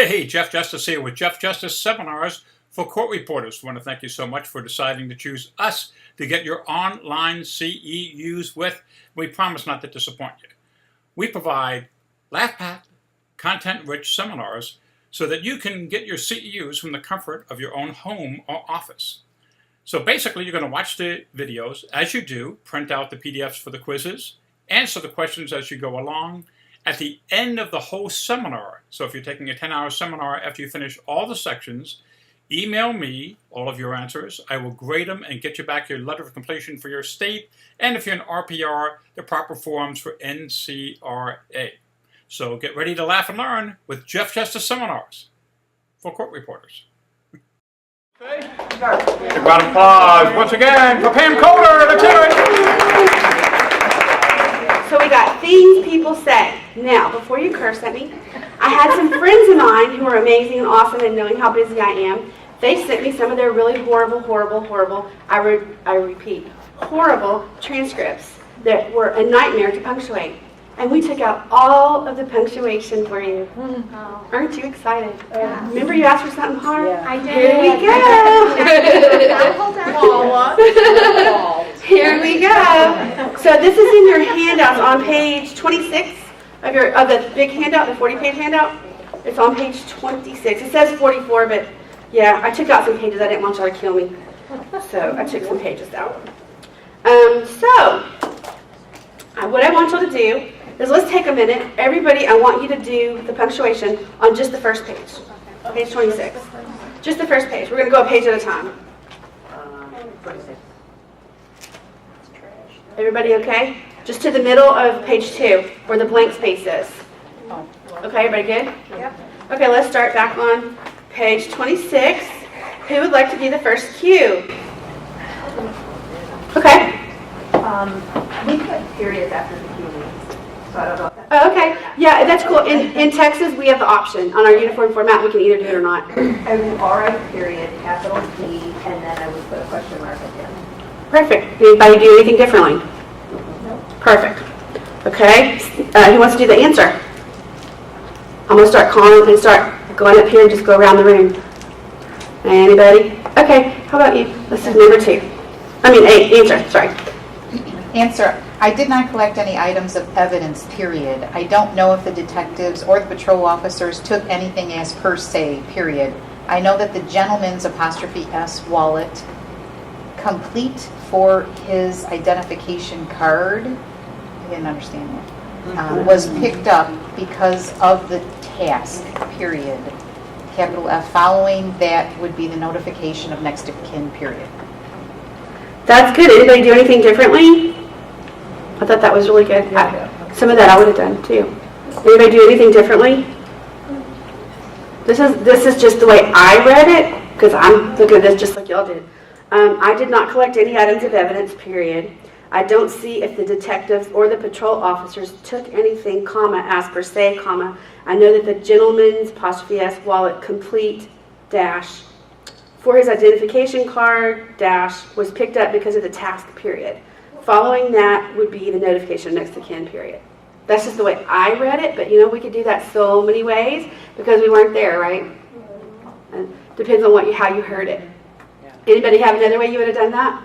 Hey, Jeff Justice here with Jeff Justice Seminars for Court Reporters. I want to thank you so much for deciding to choose us to get your online CEUs with. We promise not to disappoint you. We provide laugh-packed, content-rich seminars so that you can get your CEUs from the comfort of your own home or office. So basically, you're going to watch the videos as you do, print out the PDFs for the quizzes, answer the questions as you go along. At the end of the whole seminar, so if you're taking a 10-hour seminar after you finish all the sections, email me all of your answers. I will grade them and get you back your letter of completion for your state, and if you're an RPR, the proper forms for NCRA. So get ready to laugh and learn with Jeff Justice Seminars for Court Reporters. Okay. Big round of applause once again for Pam Coder, the tenor. So we got things people say. Now, before you curse at me, I had some friends of mine who are amazing and awesome and knowing how busy I am. They sent me some of their really horrible, I repeat, horrible transcripts that were a nightmare to punctuate. And we took out all of the punctuation for you. Oh. Aren't you excited? Remember you asked for something hard? Yeah. I did. Here we go. Here we go. So this is in your handouts on page 26 of the big handout, the 40-page handout. It's on page 26. It says 44, but yeah, I took out some pages. I didn't want y'all to kill me, so I took some pages out. What I want y'all to do is let's take a minute. Everybody, I want you to do the punctuation on just the first page, page 26. Just the first page. We're going to go a page at a time. 26. Everybody okay? Just to the middle of page 2, where the blank space is. Okay, everybody good? Yep. Okay, let's start back on page 26. Who would like to be the first cue? Okay. We put periods after the cue, so I don't know if that's... Oh, okay. Yeah, that's cool. In Texas, we have the option. On our uniform format, we can either do it or not. I would write period, capital P, and then I would put a question mark at the end. Perfect. Anybody do anything differently? No. Perfect. Okay. Who wants to do the answer? I'm going to start calling and start going up here and just go around the room. Anybody? Okay. How about you? This is number 2. I mean, 8. Answer. Sorry. Answer. I did not collect any items of evidence, period. I don't know if the detectives or the patrol officers took anything as per se, period. I know that the gentleman's 'S wallet, complete for his identification card, I didn't understand that, was picked up because of the task, period. Capital F. Following that would be the notification of next of kin, period. That's good. Anybody do anything differently? I thought that was really good. Some of that I would have done too. Anybody do anything differently? This is just the way I read it, because I'm looking at this just like y'all did. I did not collect any items of evidence, period. I don't see if the detectives or the patrol officers took anything, comma, as per se, comma. I know that the gentleman's 'S wallet, complete, dash, for his identification card, dash, was picked up because of the task, period. Following that would be the notification next to kin, period. That's just the way I read it, but we could do that so many ways because we weren't there, right? And depends on how you heard it. Anybody have another way you would have done that?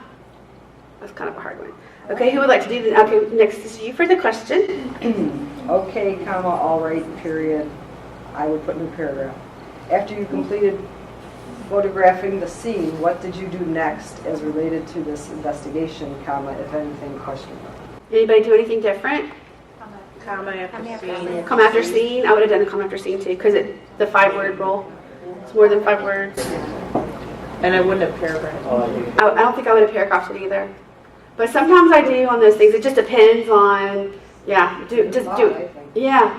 That's kind of a hard one. Okay, who would like to do that? Okay, next is you for the question. Okay, comma, all right, period. I would put in a paragraph. After you completed photographing the scene, what did you do next as related to this investigation, comma, if anything, question mark? Anybody do anything different? Comma after scene. Comma after scene. I would have done a comma after scene too, because the 5-word rule. It's more than 5 words. And I wouldn't have paragraphed. I don't think I would have paragraphed it either. But sometimes I do on those things. It just depends on, yeah.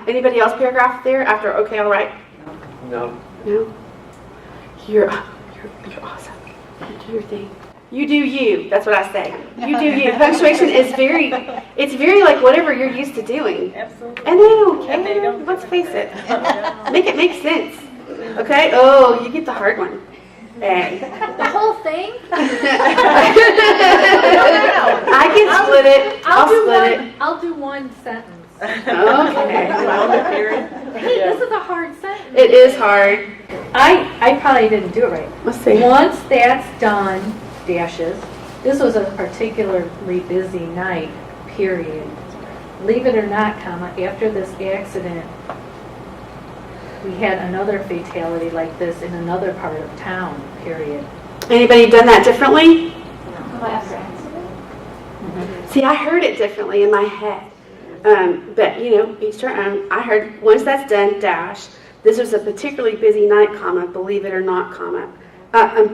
Anybody else paragraph there after okay, all right? No. No? You're awesome. You do your thing. You do you. That's what I say. You do you. Punctuation is very like whatever you're used to doing. Absolutely. And they don't care. Let's face it. Make it make sense. Okay? Oh, you get the hard one. A. The whole thing? I can split it. I'll split it. I'll do one sentence. Okay. Hey, this is a hard sentence. It is hard. I probably didn't do it right. Let's see. Once that's done, dashes, this was a particularly busy night, period. Believe it or not, comma, after this accident, we had another fatality like this in another part of town, period. Anybody done that differently? See, I heard it differently in my head. But, you know, each their own. I heard, once that's done, dash. This was a particularly busy night, comma, believe it or not, comma.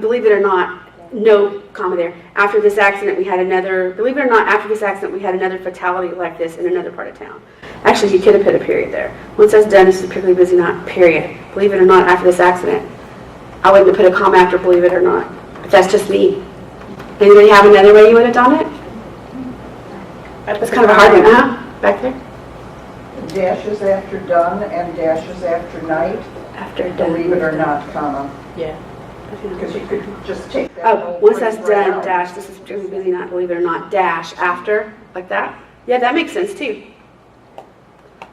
Believe it or not, no, comma there. After this accident, we had another, believe it or not, after this accident, we had another fatality like this in another part of town. Actually, you could have put a period there. Once that's done, this is a particularly busy night, period. Believe it or not, after this accident. I wouldn't have put a comma after believe it or not. But that's just me. Anybody have another way you would have done it? That's kind of a hard one, back there? Dashes after done and dashes after night, After done. believe it or not, comma. Yeah. Because you could just take that Oh, whole once that's phrase right done, out. dash, this is particularly busy night, believe it or not, dash, after, like that? Yeah, that makes sense too.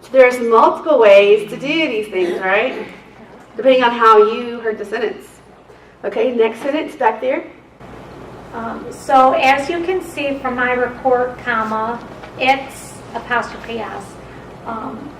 So there's multiple ways to do these things, right? Depending on how you heard the sentence. Okay, next sentence back there. So as you can see from my report, comma, it's apostrophe S.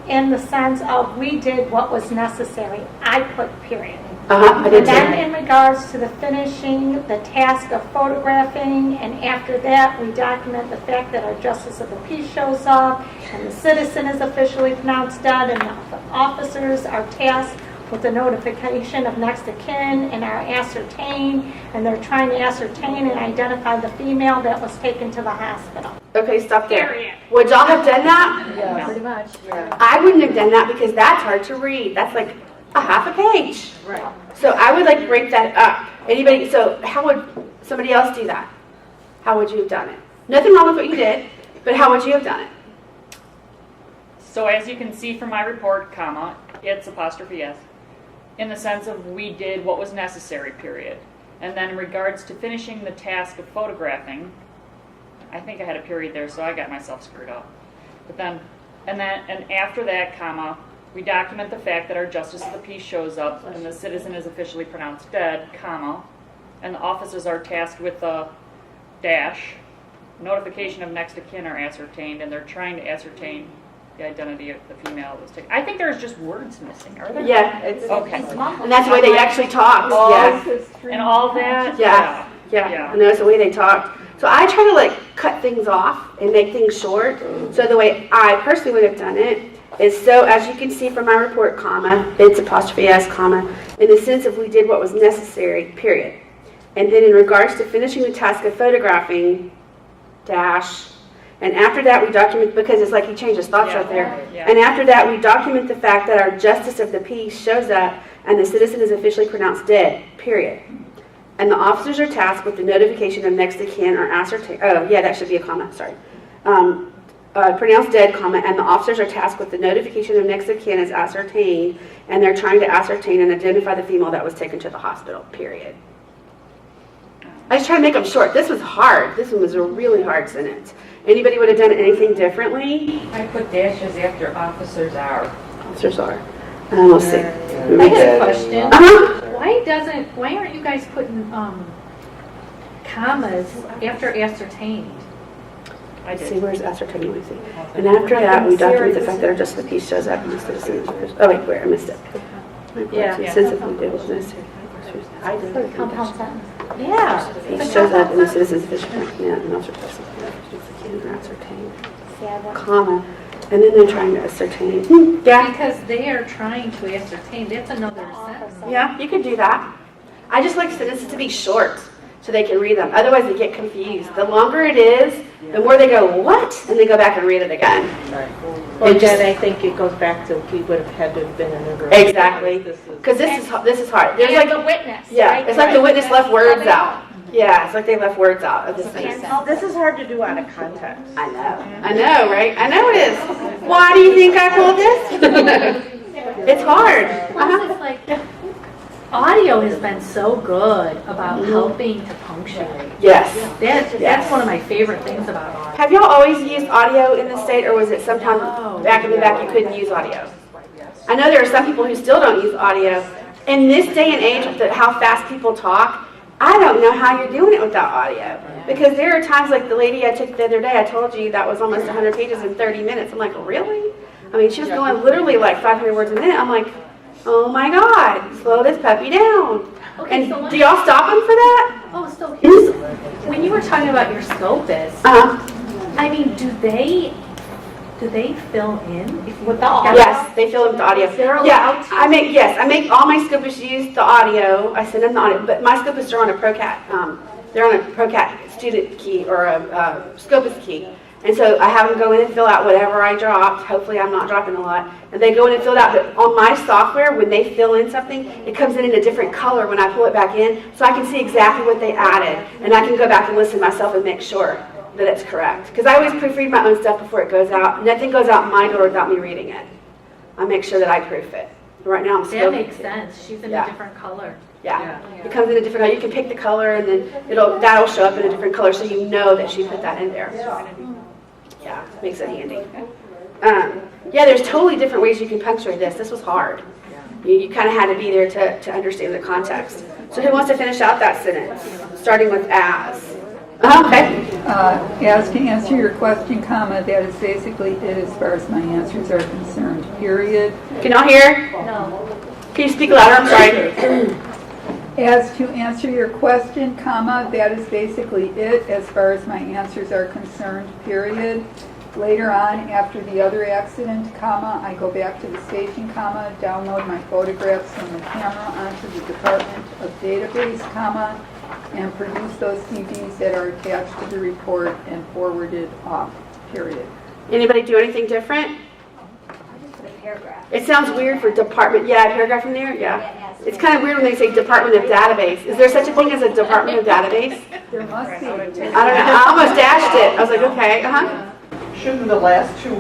In the sense of we did what was necessary, I put period. I did And then too. in regards to the finishing, the task of photographing, and after that, we document the fact that our justice of the peace shows up, and the citizen is officially pronounced dead, and the officers are tasked with the notification of next of kin and are ascertained, and they're trying to ascertain and identify the female that was taken to the hospital. Okay, stop there. Period. Would y'all have done that? Yeah. Pretty much. I wouldn't have done that because that's hard to read. That's like a half a page. Right. So I would like break that up. Anybody, so how would somebody else do that? How would you have done it? Nothing wrong with what you did, but how would you have done it? So as you can see from my report, comma, it's apostrophe S, in the sense of we did what was necessary, period. And then in regards to finishing the task of photographing, I think I had a period there, so I got myself screwed up. But then, and after that, comma, we document the fact that our justice of the peace shows up and the citizen is officially pronounced dead, comma, and the officers are tasked with the dash, notification of next of kin are ascertained, and they're trying to ascertain the identity of the female that was taken. I think there's just words missing, are there? Yeah, Okay. and that's the way they actually talked. Yeah, And all that? yeah, Yeah. yeah. And that's the way they talked. So I try to like cut things off and make things short. So the way I personally would have done it is so, as you can see from my report, comma, it's apostrophe S, comma, in the sense of we did what was necessary, period. And then in regards to finishing the task of photographing, dash, and after that we document, because it's like he changed his thoughts right there. Yeah. And after that we document the fact that our justice of the peace shows up and the citizen is officially pronounced dead, period. And the officers are tasked with the notification of next of kin or ascertain. Oh, yeah, that should be a comma, sorry. Pronounced dead, comma, and the officers are tasked with the notification of next of kin as ascertained, and they're trying to ascertain and identify the female that was taken to the hospital, period. I just try to make them short. This was hard. This one was a really hard sentence. Anybody would have done anything differently? I put dashes after officers are. Officers are. Let's see. I got a question. Uh-huh. Why aren't you guys putting commas after ascertained? I Let's see, did. where's ascertaining? Let me see. And after that, we document the fact that our justice of the peace shows up and the citizen. Oh, wait, where? I missed it. Yeah. Since if we did what was necessary. I did. Compound sentence. Yeah. Peace shows up and the citizen's official. Yeah, and officer tests the ascertained. Yeah, that- Comma. And then they're trying to ascertain. Yeah. Because they are trying to ascertain. That's another sentence. Yeah, you could do that. I just like sentences to be short so they can read them. Otherwise, they get confused. The longer it is, the more they go, what? And they go back and read it again. Well, It just- again, I think it goes back to we would have had to have been in a room. Exactly. This is- Because this is hard. There's And like, the witness. yeah, right? it's like the witness left words out. Yeah, it's like they left words out of this thing. And This is hard to do out of context. I know, right? I know it is. Why do you think I pulled this? It's hard. Plus, it's like, audio has been so good about helping to punctuate. Yes. That's one of my favorite things about audio. Have y'all always used audio in the state, or was it sometime No. back in the back you couldn't use audio? I know there are some people who still don't use audio. In this day and age, with how fast people talk, I don't know how you're doing it without audio. Because there are times like the lady I took the other day, I told you that was almost 100 pages in 30 minutes. I'm like, really? I mean, she was going literally like 500 words a minute. I'm like, oh my God, slow this puppy down. Okay, And so do y'all stop them for that? Oh, so here's, when you were talking about your Scopus, I mean, do they fill in with the audio? Yes, they fill in with the audio. They're allowed Yeah, to? I make all my Scopus use the audio. I send them the audio, but my Scopus are on a ProCat. They're on a ProCat student key or a Scopus key. And so I have them go in and fill out whatever I dropped. Hopefully I'm not dropping a lot. And they go in and fill it out. But on my software, when they fill in something, it comes in a different color when I pull it back in. So I can see exactly what they added. And I can go back and listen myself and make sure that it's correct. Because I always proofread my own stuff before it goes out. Nothing goes out my door without me reading it. I make sure that I proof it. Right now I'm still... That makes sense. She's in a different color. Yeah. It comes in a different color. You can pick the color and then that'll show up in a different color so you know that she put that in there. Yeah, makes it handy. Yeah, there's totally different ways you can punctuate this. This was hard. You kind of had to be there to understand the context. So who wants to finish out that sentence? Starting with as. Okay. As to answer your question, comma, that is basically it as far as my answers are concerned, period. Can y'all hear? No. Can you speak louder? I'm sorry. As to answer your question, comma, that is basically it as far as my answers are concerned, period. Later on, after the other accident, comma, I go back to the station, comma, download my photographs from the camera onto the Department of Database, comma, and produce those CDs that are attached to the report and forwarded off, period. Anybody do anything different? Paragraph. It sounds weird for department. Yeah, a paragraph from there? Yeah. It's kind of weird when they say Department of Database. Is there such a thing as a Department of Database? There must be. I don't know. I almost dashed it. I was like, okay, Shouldn't the last two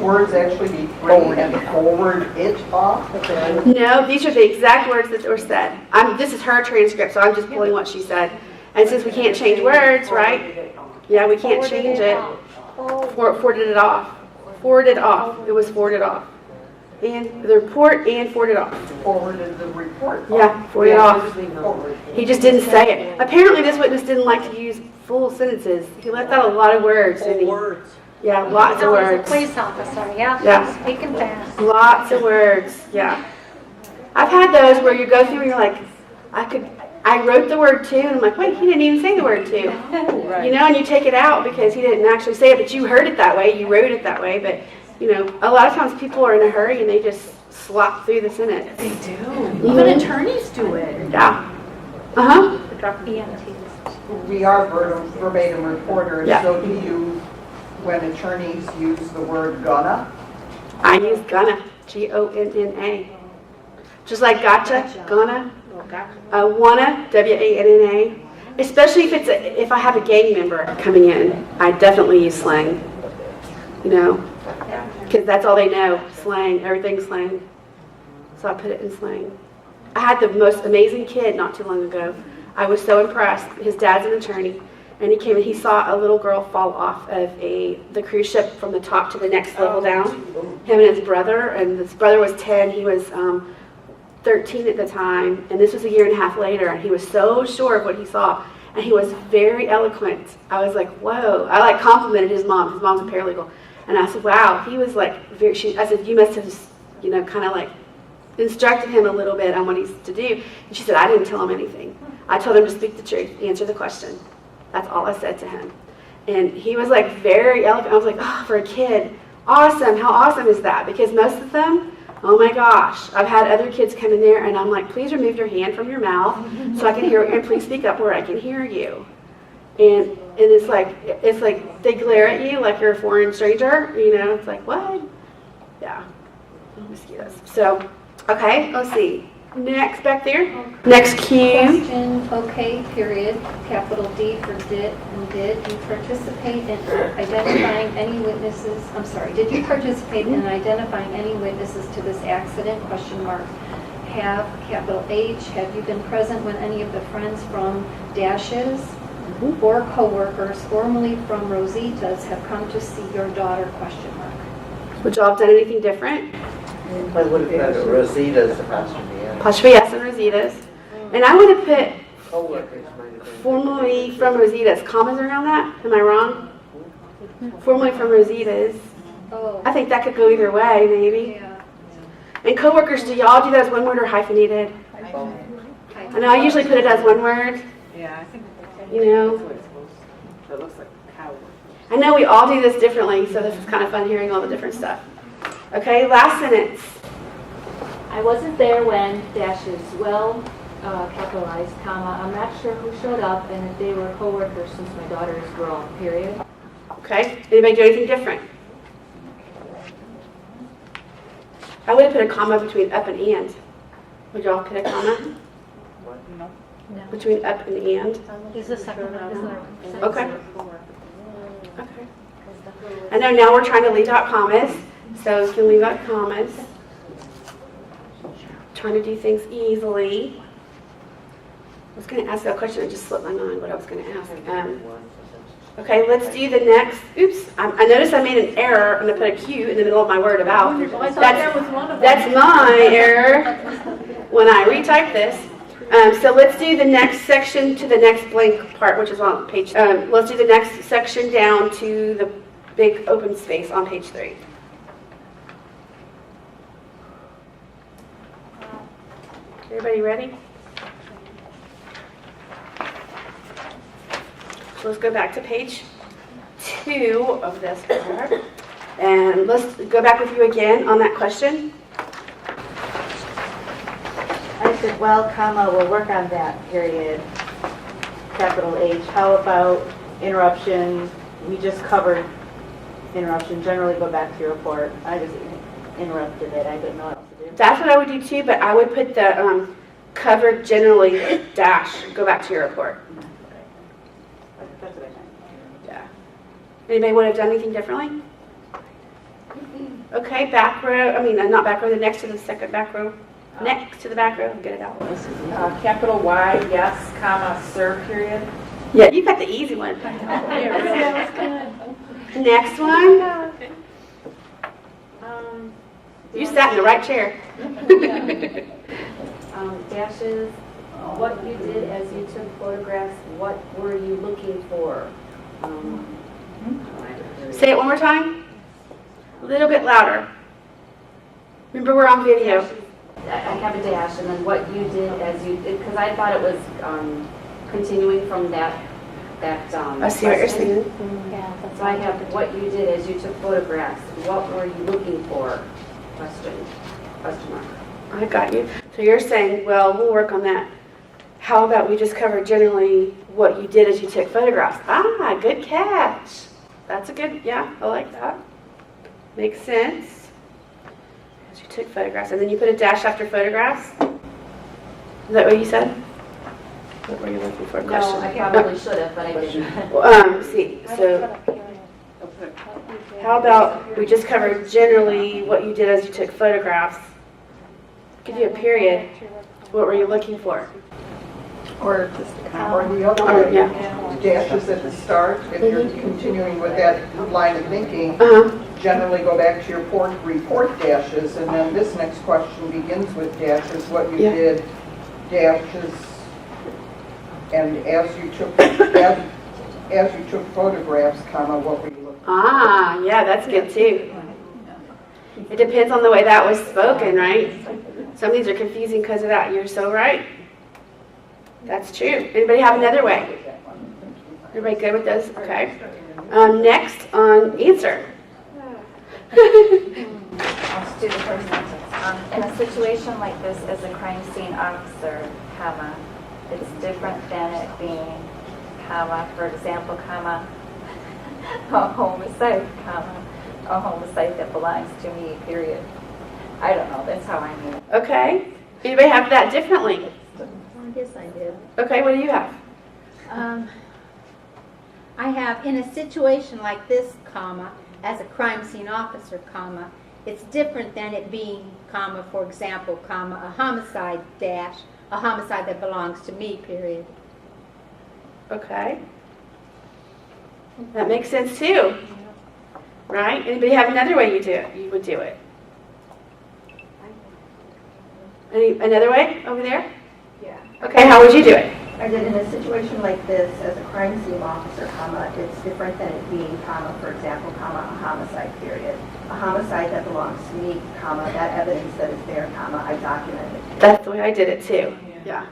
words actually be forward it off? No, these are the exact words that were said. This is her transcript, so I'm just pulling what she said. And since we can't change words, right? Yeah, we can't change it. Forwarded it off. Forwarded off. It was forwarded off. And the report and forwarded off. Forwarded the report. Yeah, forwarded off. He just didn't say it. Apparently this witness didn't like to use full sentences. He left out a lot of words. Didn't he? Yeah, lots of words. Police officer, yeah. Yeah. Speaking fast. Lots of words, yeah. I've had those where you go through and you're like, I wrote the word to, and I'm like, wait, he didn't even say the word to. You know, and you take it out because he didn't actually say it, but you heard it that way, you wrote it that way, but, you know, a lot of times people are in a hurry and they just slop through the sentence. They do. Even attorneys do it. Yeah. Uh-huh. We are verbatim reporters, Yeah. so do you, when attorneys use the word gonna? I use gonna, Gonna. Just like gotcha, gonna. Wanna, W-A-N-N-A. Especially if I have a gang member coming in, I definitely use slang. You know, because that's all they know, slang, everything's slang. So I put it in slang. I had the most amazing kid not too long ago. I was so impressed. His dad's an attorney, and he came and he saw a little girl fall off of the cruise ship from the top to the next level down. Him and his brother, and his brother was 10, he was 13 at the time, and this was a year and a half later, and he was so sure of what he saw, and he was very eloquent. I was like, whoa. I like complimented his mom. His mom's a paralegal. And I said, wow, he was like, I said, you must have, you know, kind of like instructed him a little bit on what he's to do. And she said, I didn't tell him anything. I told him to speak the truth, answer the question. That's all I said to him. And he was like very eloquent. I was like, oh, for a kid, awesome. How awesome is that? Because most of them, oh my gosh, I've had other kids come in there and I'm like, please remove your hand from your mouth so I can hear you, and please speak up where I can hear you. And it's like they glare at you like you're a foreign stranger, you know, it's like, what? Yeah, mosquitoes. So, okay, let's see. Next back there. Next cue. Question, okay, period, capital D for did and did you participate in identifying any witnesses, did you participate in identifying any witnesses to this accident, question mark? have capital H, have you been present when any of the friends from dashes or coworkers formerly from Rositas have come to see your daughter, question mark? Would y'all have done anything different? I would have put Rosita's apostrophe S. Apostrophe S and Rositas. And I would have put Co-workers might have been. formerly from Rositas. Commas around that? Am I wrong? Formerly from Rositas. Oh, I think that could go either way, maybe. yeah. And coworkers, do y'all do that as one word or hyphenated? I know I usually put it as one word, Yeah, I think you know. it looks like cow. I know we all do this differently, so this is kind of fun hearing all the different stuff. Okay, last sentence. I wasn't there when dashes well capitalized, comma, I'm not sure who showed up and if they were coworkers since my daughter is grown, period. Okay, anybody do anything different? I would have put a comma between up and and. Would y'all put a comma? No. Between up and and? Is the second one? Okay. Okay. I know now we're trying to leave out commas, so you can leave out commas. Trying to do things easily. I was going to ask that question, it just slipped my mind what I was going to ask. Okay, let's do the next. Oops, I noticed I made an error. I'm going to put a Q in the middle of my word about. That's my error when I retype this. So let's do the next section to the next blank part, which is on page. Let's do the next section down to the big open space on page 3. Everybody ready? So let's go back to page 2 of this part. And let's go back with you again on that question. I said, well, comma, we'll work on that, period. Capital H. How about interruption? We just covered interruption. Generally go back to your report. I just interrupted it. I didn't know what else to do. That's what I would do too, but I would put the covered generally dash, go back to your report. That's what I meant. Yeah. Anybody would have done anything differently? Okay, back row, not back row, the next to the second back row. Next to the back row, get it out. Capital Y, yes, comma, sir, period. Yeah, you got the easy one. Next one. You sat in the right chair. Dashes, what you did as you took photographs, what were you looking for? Say it one more time. A little bit louder. Remember, we're on video. I have a dash, and then what you did as you, because I thought it was continuing from that I see what you're saying. So I have what you did as you took photographs. What were you looking for? Question mark. I got you. So you're saying, well, we'll work on that. How about we just cover generally what you did as you took photographs? Ah, good catch. That's a good, yeah, I like that. Makes sense. As you took photographs. And then you put a dash after photographs? Is that what you said? What were you looking for? Question? No, I probably should have, but I didn't. Well, see, so how about we just cover generally what you did as you took photographs? Give you a period. What were you looking for? Or just a comma. Or the other way, dashes at the start, if you're continuing with that line of thinking, generally go back to your report dashes, and then this next question begins with dashes, what you did, dashes, and as you took photographs, comma, what were you looking for? Ah, yeah, that's good too. It depends on the way that was spoken, right? Some of these are confusing because of that. You're so right. That's true. Anybody have another way? Everybody good with those? Okay. Next on answer. Let's do the first sentence. In a situation like this, as a crime scene officer, comma, it's different than it being, comma, for example, comma, a homicide, comma, a homicide that belongs to me, period. I don't know, that's how I mean it. Okay. Anybody have that differently? Yes, I did. Okay, what do you have? I have, in a situation like this, comma, as a crime scene officer, comma, It's different than it being, comma, for example, comma, a homicide dash, a homicide that belongs to me, period. Okay. That makes sense too. Right? Anybody have another way you would do it? Another way over there? Yeah. Okay, how would you do it? I did in a situation like this, as a crime scene officer, comma, it's different than it being, comma, for example, comma, a homicide, period. A homicide that belongs to me, comma, that evidence that is there, comma, I documented. That's the way I did it too. Yeah.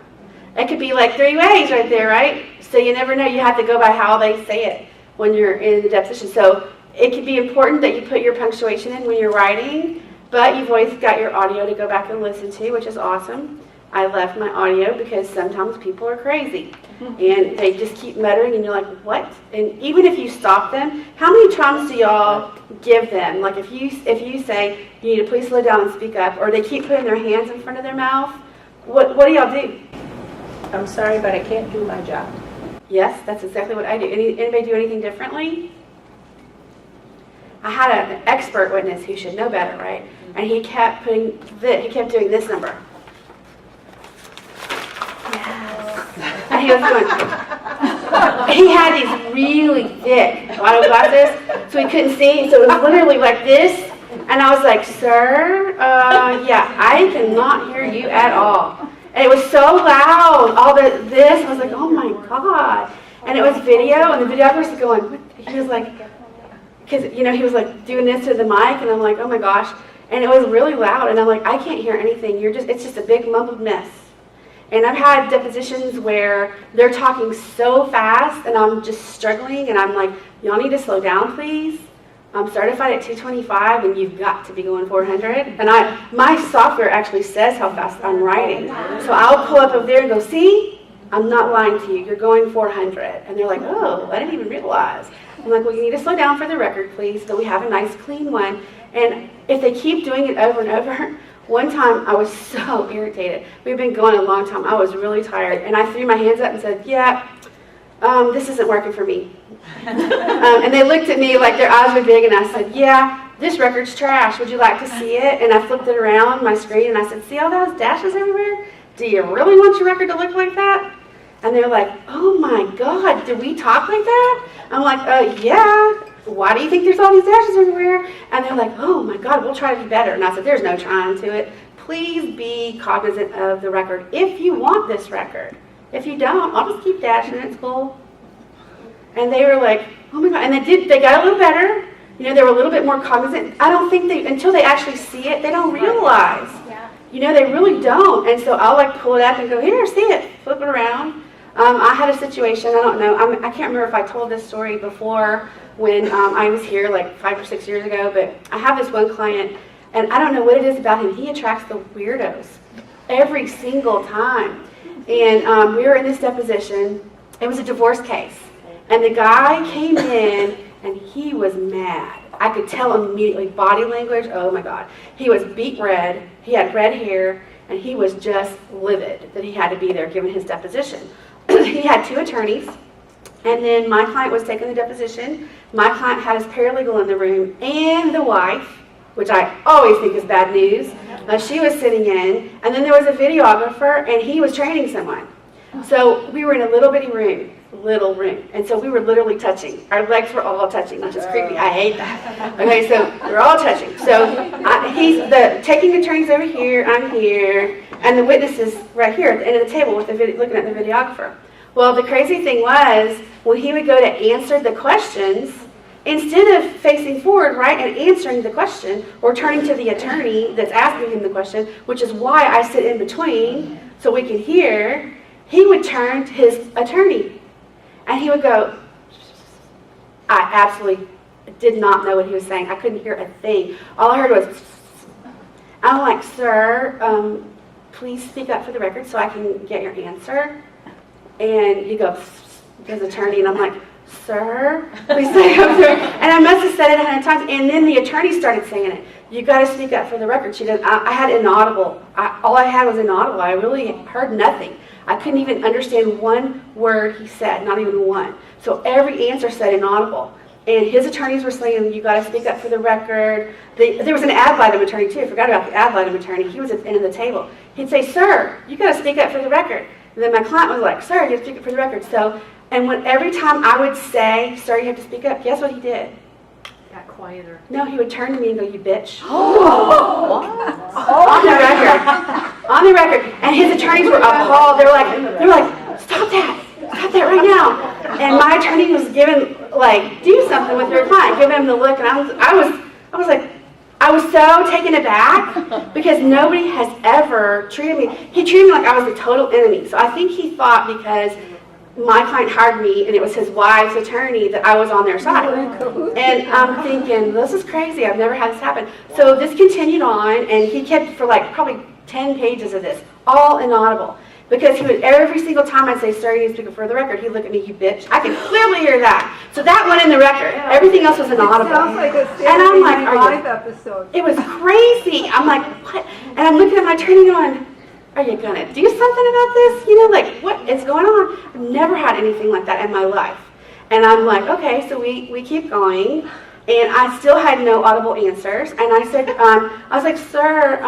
It could be like 3 ways right there, right? So you never know. You have to go by how they say it when you're in the deposition. So it could be important that you put your punctuation in when you're writing, but you've always got your audio to go back and listen to, which is awesome. I left my audio because sometimes people are crazy and they just keep muttering and you're like, what? And even if you stop them, how many times do y'all give them? Like if you say, you need to please slow down and speak up, or they keep putting their hands in front of their mouth, what do y'all do? I'm sorry, but I can't do my job. Yes, that's exactly what I do. Anybody do anything differently? I had an expert witness who should know better, right? And he kept doing this number. Yes. And he was going, he had these really thick auto glasses, so he couldn't see, so it was literally like this. And I was like, sir, yeah, I cannot hear you at all. And it was so loud, all this, I was like, oh my God. And it was video, and the videographer was going, what? He was like, because, he was like doing this to the mic, and I'm like, oh my gosh. And it was really loud, and I'm like, I can't hear anything. It's just a big mumbled mess. And I've had depositions where they're talking so fast, and I'm just struggling, and I'm like, y'all need to slow down, please. I'm certified at 225, and you've got to be going 400. And my software actually says how fast I'm writing. So I'll pull up over there and go, see, I'm not lying to you. You're going 400. And they're like, oh, I didn't even realize. I'm like, well, you need to slow down for the record, please, so we have a nice, clean one. And if they keep doing it over and over, one time I was so irritated. We've been going a long time. I was really tired. And I threw my hands up and said, yeah, this isn't working for me. And they looked at me like their eyes were big, and I said, yeah, this record's trash. Would you like to see it? And I flipped it around my screen, and I said, see all those dashes everywhere? Do you really want your record to look like that? And they're like, oh my God, do we talk like that? I'm like, yeah. Why do you think there's all these dashes everywhere? And they're like, oh my God, we'll try to be better. And I said, there's no trying to it. Please be cognizant of the record if you want this record. If you don't, I'll just keep dashing. It's cool. And they were like, oh my God. And they got a little better. They were a little bit more cognizant. I don't think until they actually see it, they don't realize. They really don't. And so I'll like pull it up and go, here, see it. Flip it around. I had a situation, I don't know, I can't remember if I told this story before when I was here like 5 or 6 years ago, but I have this one client, and I don't know what it is about him. He attracts the weirdos every single time. And we were in this deposition. It was a divorce case. And the guy came in, and he was mad. I could tell immediately, body language, oh my God. He was beet red, he had red hair, and he was just livid that he had to be there giving his deposition. He had 2 attorneys, and then my client was taking the deposition. My client had his paralegal in the room, and the wife, which I always think is bad news. She was sitting in, and then there was a videographer, and he was training someone. So we were in a little bitty room, and so we were literally touching. Our legs were all touching, which is creepy. I hate that. Okay, so we're all touching. So he's taking attorneys over here, I'm here, and the witnesses right here at the end of the table with looking at the videographer. Well, the crazy thing was, when he would go to answer the questions, instead of facing forward, right, and answering the question, or turning to the attorney that's asking him the question, which is why I sit in between, so we can hear, he would turn to his attorney. And he would go, I absolutely did not know what he was saying. I couldn't hear a thing. All I heard was, I'm like, sir, please speak up for the record so I can get your answer. And he goes, his attorney, and I'm like, sir, please say up there. And I must have said it 100 times. And then the attorney started saying it. You got to speak up for the record. She doesn't. I had inaudible. All I had was inaudible. I really heard nothing. I couldn't even understand one word he said, not even one. So every answer said inaudible. And his attorneys were saying, you got to speak up for the record. There was an ad litem attorney too. I forgot about the ad litem attorney. He was at the end of the table. He'd say, sir, you got to speak up for the record. And then my client was like, sir, you have to speak up for the record. So, and every time I would say, sir, you have to speak up, guess what he did? Got quieter. No, he would turn to me and go, you bitch. On the record. On the record. And his attorneys were appalled. They were like, stop that. Stop that right now. And my attorney was giving, like, do something with your client. Give him the look. And I was so taken aback because nobody has ever treated me. He treated me like I was a total enemy. So I think he thought because my client hired me and it was his wife's attorney that I was on their side. And I'm thinking, this is crazy. I've never had this happen. So this continued on, and he kept for like probably 10 pages of this, all inaudible. Because he would, every single time I'd say, sir, you need to speak up for the record, he'd look at me, you bitch. I could clearly hear that. So that went in the record. Everything else was inaudible. It sounds like a and I'm like, live episode. It was crazy. I'm like, what? And I'm looking at my attorney going, are you going to do something about this? You know, like, what is going on? I've never had anything like that in my life. And I'm like, okay, so we keep going. And I still had no audible answers. And I said, I was like, sir,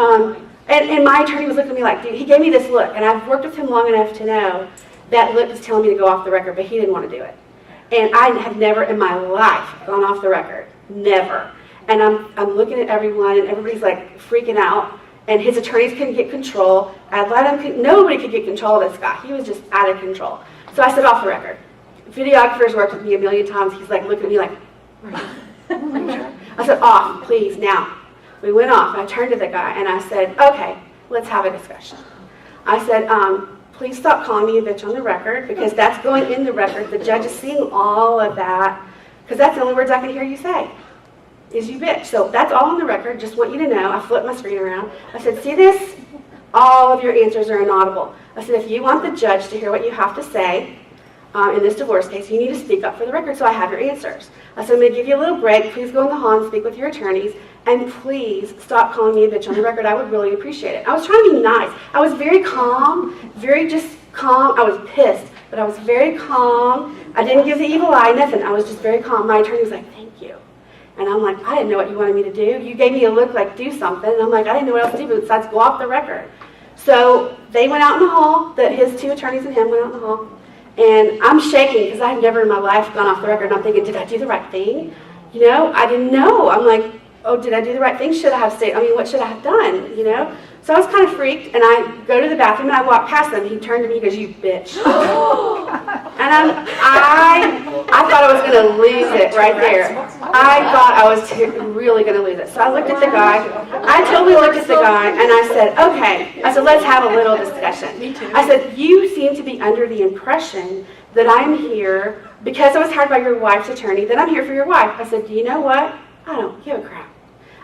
and my attorney was looking at me like, dude, he gave me this look. And I've worked with him long enough to know that look was telling me to go off the record, but he didn't want to do it. And I have never in my life gone off the record. Never. And I'm looking at everyone, and everybody's like freaking out. And his attorneys couldn't get control. Nobody could get control of this guy. He was just out of control. So I said, off the record. Videographer's worked with me a million times. He's like looking at me like, I said, off, please, now. We went off. I turned to the guy and I said, okay, let's have a discussion. I said, please stop calling me a bitch on the record because that's going in the record. The judge is seeing all of that because that's the only words I can hear you say. Is you bitch. So that's all on the record. Just want you to know. I flipped my screen around. I said, see this? All of your answers are inaudible. I said, if you want the judge to hear what you have to say in this divorce case, you need to speak up for the record so I have your answers. I said, I'm going to give you a little break. Please go in the hall and speak with your attorneys. And please stop calling me a bitch on the record. I would really appreciate it. I was trying to be nice. I was very calm, very just calm. I was pissed, but I was very calm. I didn't give the evil eye, nothing. I was just very calm. My attorney was like, thank you. And I'm like, I didn't know what you wanted me to do. You gave me a look like do something. And I'm like, I didn't know what else to do besides go off the record. So they went out in the hall, his two attorneys and him went out in the hall. And I'm shaking because I've never in my life gone off the record. And I'm thinking, did I do the right thing? You know, I didn't know. I'm like, oh, did I do the right thing? Should I have stayed? I mean, what should I have done? You know? So I was kind of freaked, and I go to the bathroom, and I walk past them. He turned to me and goes, you bitch. And I thought I was going to lose it right there. I thought I was really going to lose it. So I looked at the guy. I totally looked at the guy, and I said, okay. I said, let's have a little discussion. I said, you seem to be under the impression that I'm here because I was hired by your wife's attorney, that I'm here for your wife. I said, do you know what? I don't give a crap.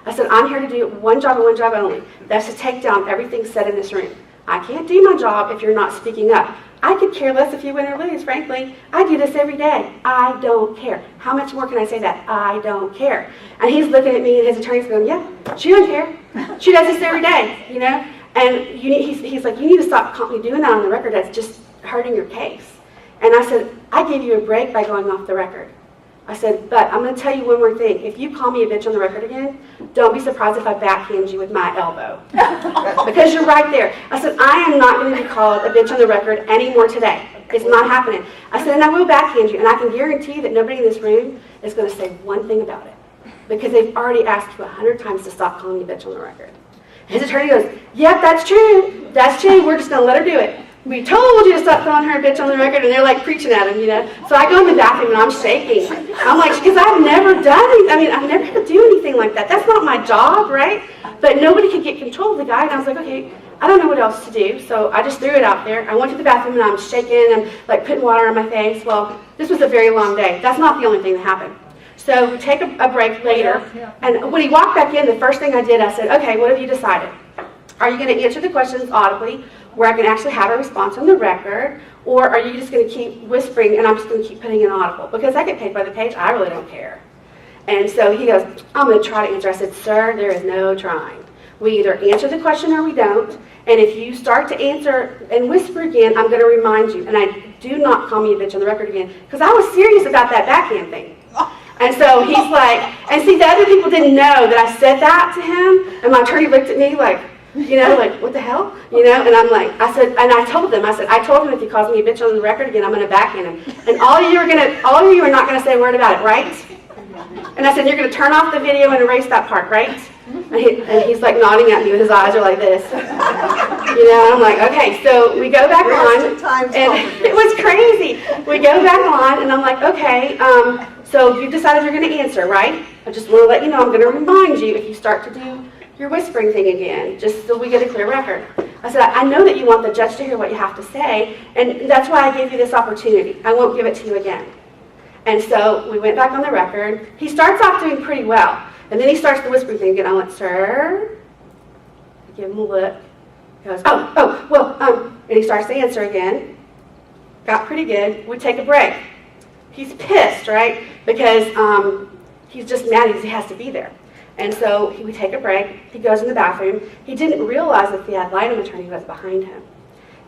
I said, I'm here to do one job and one job only. That's to take down everything said in this room. I can't do my job if you're not speaking up. I could care less if you win or lose, frankly. I do this every day. I don't care. How much more can I say that? I don't care. And he's looking at me and his attorney's going, yeah, she doesn't care. She does this every day, you know? And he's like, you need to stop doing that on the record. That's just hurting your case. And I said, I gave you a break by going off the record. I said, but I'm going to tell you one more thing. If you call me a bitch on the record again, don't be surprised if I backhand you with my elbow. Because you're right there. I said, I am not going to be called a bitch on the record anymore today. It's not happening. I said, and I will backhand you. And I can guarantee that nobody in this room is going to say one thing about it. Because they've already asked you 100 times to stop calling me a bitch on the record. His attorney goes, yep, that's true. That's true. We're just going to let her do it. We told you to stop calling her a bitch on the record, and they're like preaching at him, you know. So I go in the bathroom and I'm shaking. I'm like, because I've never done it. I mean, I've never had to do anything like that. That's not my job, right? But nobody could get control of the guy, and I was like, okay, I don't know what else to do. So I just threw it out there. I went to the bathroom and I'm shaking and like putting water on my face. Well, this was a very long day. That's not the only thing that happened. So we take a break later, and when he walked back in, the first thing I did, I said, okay, what have you decided? Are you going to answer the questions audibly, where I can actually have a response on the record, or are you just going to keep whispering and I'm just going to keep putting in audible? Because I get paid by the page, I really don't care. And so he goes, I'm going to try to answer. I said, sir, there is no trying. We either answer the question or we don't, and if you start to answer and whisper again, I'm going to remind you, and I do not call me a bitch on the record again, because I was serious about that backhand thing. And so he's like, and see, the other people didn't know that I said that to him, and my attorney looked at me like, you know, like, what the hell? You know, and I'm like, I said, and I told them, I told him if he calls me a bitch on the record again, I'm going to backhand him. And all of you are not going to say a word about it, right? And I said, you're going to turn off the video and erase that part, right? And he's like nodding at me with his eyes are like this. You know, and I'm like, okay, so we go back on, and it was crazy. We go back on, and I'm like, okay, so you decided you're going to answer, right? I just want to let you know, I'm going to remind you if you start to do your whispering thing again, just so we get a clear record. I said, I know that you want the judge to hear what you have to say, and that's why I gave you this opportunity. I won't give it to you again. And so we went back on the record. He starts off doing pretty well, and then he starts the whispering thing again. I went, sir, I give him a look. He goes, and he starts to answer again. Got pretty good. We take a break. He's pissed, right? Because he's just mad because he has to be there. And so we take a break. He goes in the bathroom. He didn't realize that the ad litem attorney was behind him.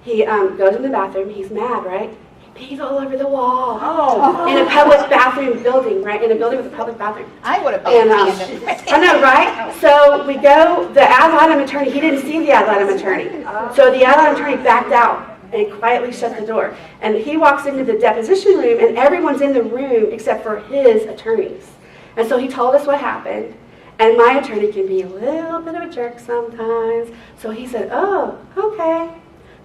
He goes in the bathroom. He's mad, right? He pees all over the wall. Oh. In a public bathroom building, right? In a building with a public bathroom. I would have been. I know, right? So we go, the ad litem attorney, he didn't see the ad litem attorney. So the ad litem attorney backed out and quietly shut the door. And he walks into the deposition room, and everyone's in the room except for his attorneys. And so he told us what happened. And my attorney can be a little bit of a jerk sometimes. So he said, oh, okay.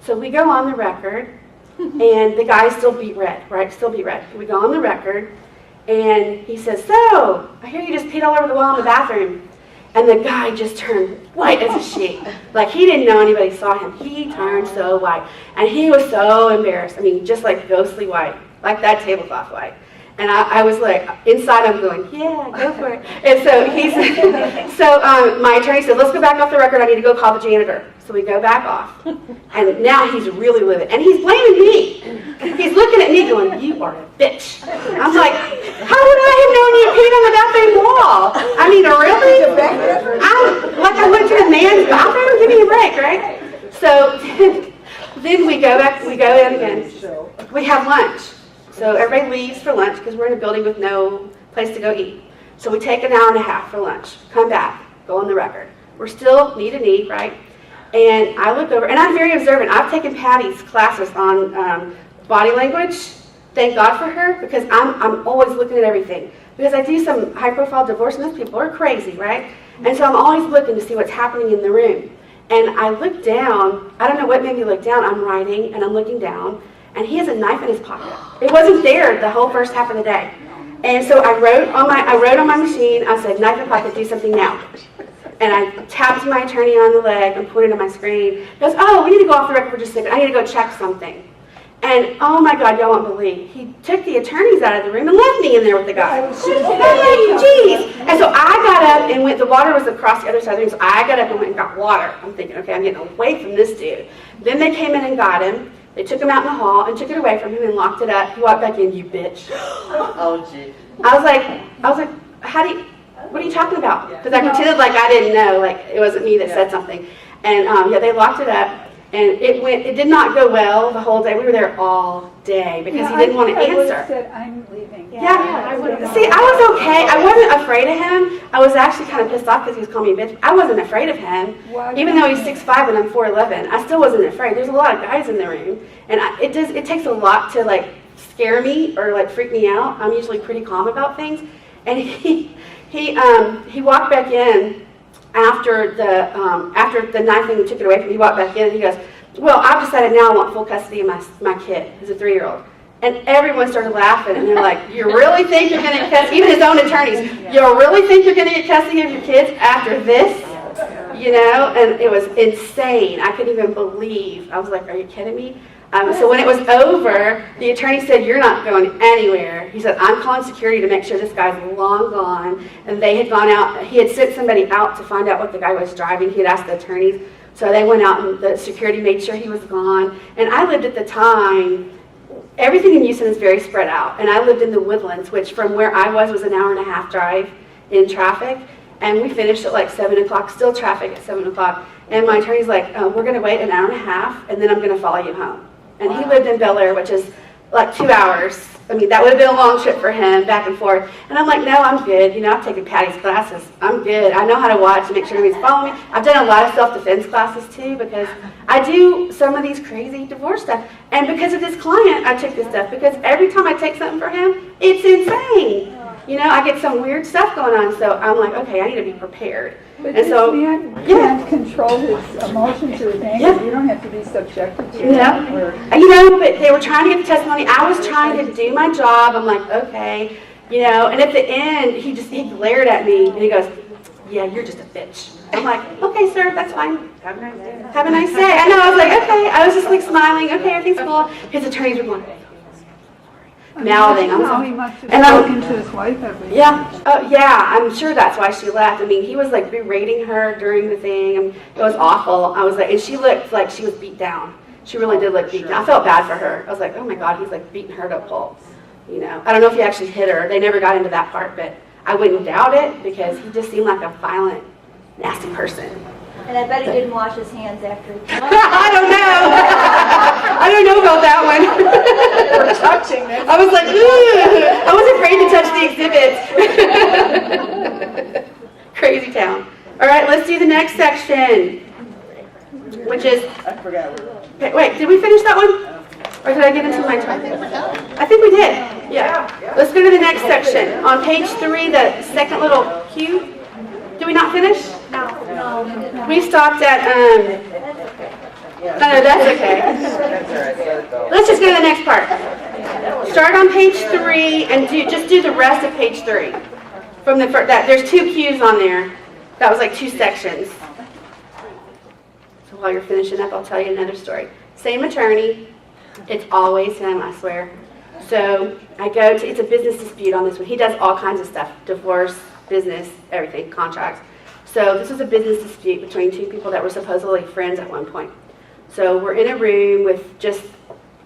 So we go on the record, and the guy still beat red, right? Still beat red. We go on the record, and he says, so, I hear you just peed all over the wall in the bathroom. And the guy just turned white as a sheet. Like he didn't know anybody saw him. He turned so white. And he was so embarrassed. I mean, just like ghostly white, like that tablecloth white. And I was like, inside I'm going, yeah, go for it. And so my attorney said, let's go back off the record. I need to go call the janitor. So we go back off. And now he's really livid. And he's blaming me. He's looking at me going, you are a bitch. I'm like, how would I have known you peed on the bathroom wall? I mean, really? I went to the man's bathroom? Give me a break, right? So then we go in again. We have lunch. So everybody leaves for lunch because we're in a building with no place to go eat. So we take an hour and a half for lunch. Come back. Go on the record. We're still knee to knee, right? And I look over, and I'm very observant. I've taken Patty's classes on body language. Thank God for her, because I'm always looking at everything. Because I do some high-profile divorce, and those people are crazy, right? And so I'm always looking to see what's happening in the room. And I look down. I don't know what made me look down. I'm writing, and I'm looking down. And he has a knife in his pocket. It wasn't there the whole first half of the day. And so I wrote on my machine, I said, knife in pocket, do something now. And I tapped my attorney on the leg and pointed at my screen. He goes, oh, we need to go off the record for just a second. I need to go check something. And oh my God, y'all won't believe. He took the attorneys out of the room and left me in there with the guy. I'm like, geez. And so I got up and went, the water was across the other side of the room, so I got up and went and got water. I'm thinking, okay, I'm getting away from this dude. Then they came in and got him. They took him out in the hall and took it away from him and locked it up. He walked back in, you bitch. Oh, gee. I was like, what are you talking about? Because I pretended like I didn't know, like it wasn't me that said something. And they locked it up. And it did not go well the whole day. We were there all day because he didn't want to answer. I would have said, I'm leaving. Yeah. See, I was okay. I wasn't afraid of him. I was actually kind of pissed off because he was calling me a bitch. I wasn't afraid of him. Even though he's 6'5" and I'm 4'11", I still wasn't afraid. There's a lot of guys in the room. And it takes a lot to like scare me or like freak me out. I'm usually pretty calm about things. And he walked back in. After the knife thing took it away from me, he walked back in and he goes, well, I've decided now I want full custody of my kid, who's a 3-year-old. And everyone started laughing, and they're like, you really think you're going to get custody? Even his own attorneys, you really think you're going to get custody of your kids after this? You know, and it was insane. I couldn't even believe. I was like, are you kidding me? So when it was over, the attorney said, you're not going anywhere. He said, I'm calling security to make sure this guy's long gone. And they had gone out. He had sent somebody out to find out what the guy was driving. He had asked the attorneys. So they went out and the security made sure he was gone. And I lived at the time, everything in Houston is very spread out. And I lived in the Woodlands, which from where I was an hour and a half drive in traffic. And we finished at like 7 o'clock, still traffic at 7 o'clock. And my attorney's like, we're going to wait an hour and a half, and then I'm going to follow you home. And he lived in Bel Air, which is like 2 hours. I mean, that would have been a long trip for him, back and forth. And I'm like, no, I'm good. You know, I've taken Patty's classes. I'm good. I know how to watch and make sure everybody's following me. I've done a lot of self-defense classes too, because I do some of these crazy divorce stuff. And because of this client, I took this stuff, because every time I take something for him, it's insane. You know, I get some weird stuff going on, so I'm like, okay, I need to be prepared. But And this so, man yeah. can't control his emotions or his anger. Yeah. You don't have to be subjected to Yeah. it. Or, You know, but they were trying to get the testimony. I was trying to do my job. I'm like, okay, you know, and at the end, he glared at me, and he goes, yeah, you're just a bitch. I'm like, okay, sir, that's fine. Have a nice day. Have a nice day. I know, I was like, okay. I was just like smiling, okay, everything's cool. His attorneys were going, mouthing. no, he must have and spoken to his wife every yeah, yeah, I'm sure that's why she left. I mean, he was like berating her during the thing, and it was awful. I was like, and she looked like she was beat down. She really did look beat down. I felt bad for her. I was like, oh my God, he's like beating her to a pulp. You know, I don't know if he actually hit her. They never got into that part, but I wouldn't doubt it, because he just seemed like a violent, nasty person. And I bet he didn't wash his hands after he I don't know. I don't know about that one. We're touching this. I was like, ooh. I was afraid to touch the exhibits. Crazy town. All right, let's do the next section, which is, I forgot. wait, did we finish that one? Or did I get into my time? I think we did. Yeah. Let's go to the next section. On page 3, the second little cue. Did we not finish? No. We stopped at, no, that's okay. Let's just go to the next part. Start on page 3 and just do the rest of page 3. From the there's 2 cues on there. That was like 2 sections. So while you're finishing up, I'll tell you another story. Same attorney. It's always him, I swear. So I go to, it's a business dispute on this one. He does all kinds of stuff. Divorce, business, everything, contracts. So this was a business dispute between 2 people that were supposedly friends at one point. So we're in a room with just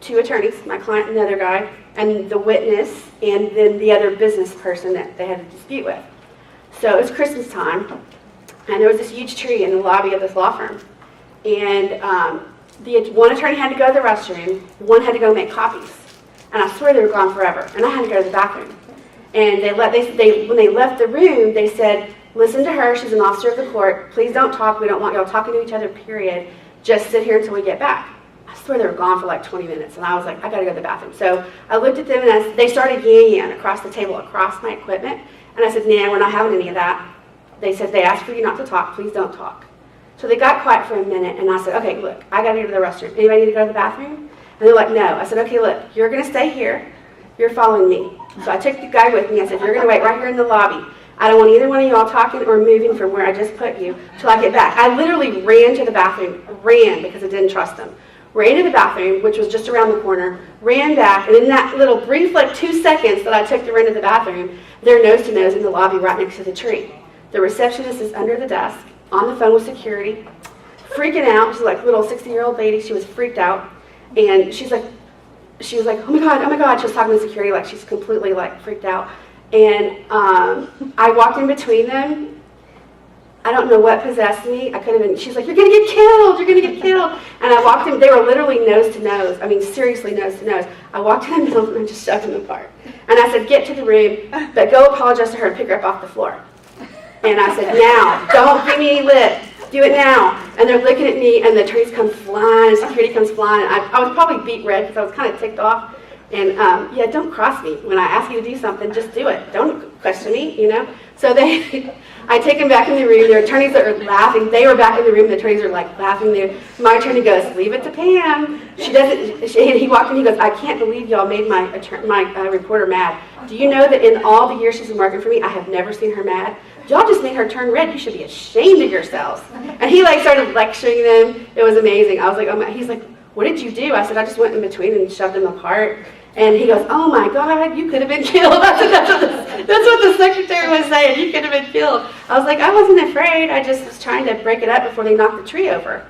2 attorneys, my client and the other guy, and the witness, and then the other business person that they had a dispute with. So it was Christmas time, and there was this huge tree in the lobby of this law firm. And the one attorney had to go to the restroom, one had to go make copies. And I swear they were gone forever, and I had to go to the bathroom. And when they left the room, they said, listen to her, she's an officer of the court, please don't talk, we don't want y'all talking to each other, period. Just sit here until we get back. I swear they were gone for like 20 minutes, and I was like, I gotta go to the bathroom. So I looked at them, and they started ying across the table, across my equipment, and I said, nah, we're not having any of that. They said, they asked for you not to talk, please don't talk. So they got quiet for a minute, and I said, okay, look, I gotta go to the restroom. Anybody need to go to the bathroom? And they're like, no. I said, okay, look, you're gonna stay here, you're following me. So I took the guy with me, I said, you're gonna wait right here in the lobby. I don't want either one of y'all talking or moving from where I just put you till I get back. I literally ran to the bathroom, because I didn't trust them. Ran to the bathroom, which was just around the corner, ran back, and in that little brief, like 2 seconds that I took to run to the bathroom, they're nose to nose in the lobby right next to the tree. The receptionist is under the desk, on the phone with security, freaking out. She's like a little 60-year-old lady. She was freaked out, and she was like, oh my God. She was talking to security like she's completely like freaked out. And I walked in between them. I don't know what possessed me. I could have been, she's like, you're going to get killed. You're going to get killed. And I walked in, they were literally nose to nose. I mean, seriously nose to nose. I walked in the middle and I just shoved them apart. And I said, get to the room, but go apologize to her and pick her up off the floor. And I said, now, don't give me any lip. Do it now. And they're looking at me, and the attorneys come flying, and security comes flying. And I was probably beat red because I was kind of ticked off. And yeah, don't cross me. When I ask you to do something, just do it. Don't question me, you know. So I take them back in the room. Their attorneys are laughing. They were back in the room. The attorneys are like laughing there. My attorney goes, leave it to Pam. She doesn't. He walked in. He goes, I can't believe y'all made my reporter mad. Do you know that in all the years she's been working for me, I have never seen her mad? Y'all just made her turn red. You should be ashamed of yourselves. And he like started lecturing them. It was amazing. I was like, oh my. He's like, what did you do? I said, I just went in between and shoved them apart. And he goes, oh my God, you could have been killed. I said, that's what the secretary was saying. You could have been killed. I was like, I wasn't afraid. I just was trying to break it up before they knocked the tree over.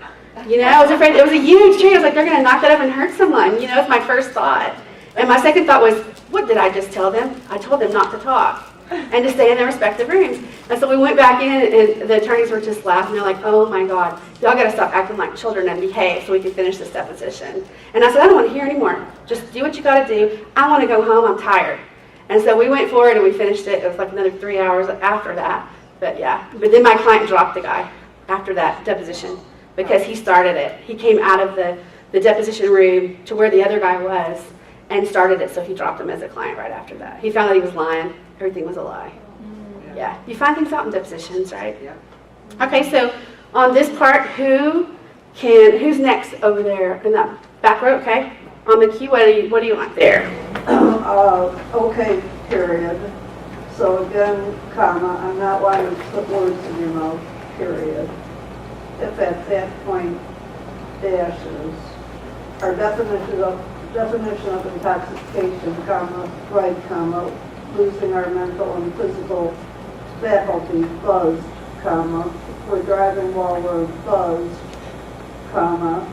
You know, I was afraid. It was a huge tree. I was like, they're going to knock that up and hurt someone. You know, it's my first thought. And my second thought was, what did I just tell them? I told them not to talk. and to stay in their respective rooms. And so we went back in, and the attorneys were just laughing. They're like, oh my God, y'all got to stop acting like children and behave so we can finish this deposition. And I said, I don't want to hear anymore. Just do what you got to do. I want to go home. I'm tired. And so we went forward and we finished it. It was like another 3 hours after that. But yeah, but then my client dropped the guy after that deposition because he started it. He came out of the deposition room to where the other guy was and started it, so he dropped him as a client right after that. He found that he was lying. Everything was a lie. Yeah, you find things out in depositions, right? Yeah. Okay, so on this part, who's next over there in that back row? Okay, on the key, what do you want there? Okay, period. So again, comma, I'm not wanting to put words in your mouth, period. If at that point, dashes, our definition of intoxication, comma, right, comma, losing our mental and physical faculty, buzzed, comma, we're driving while we're buzzed, comma,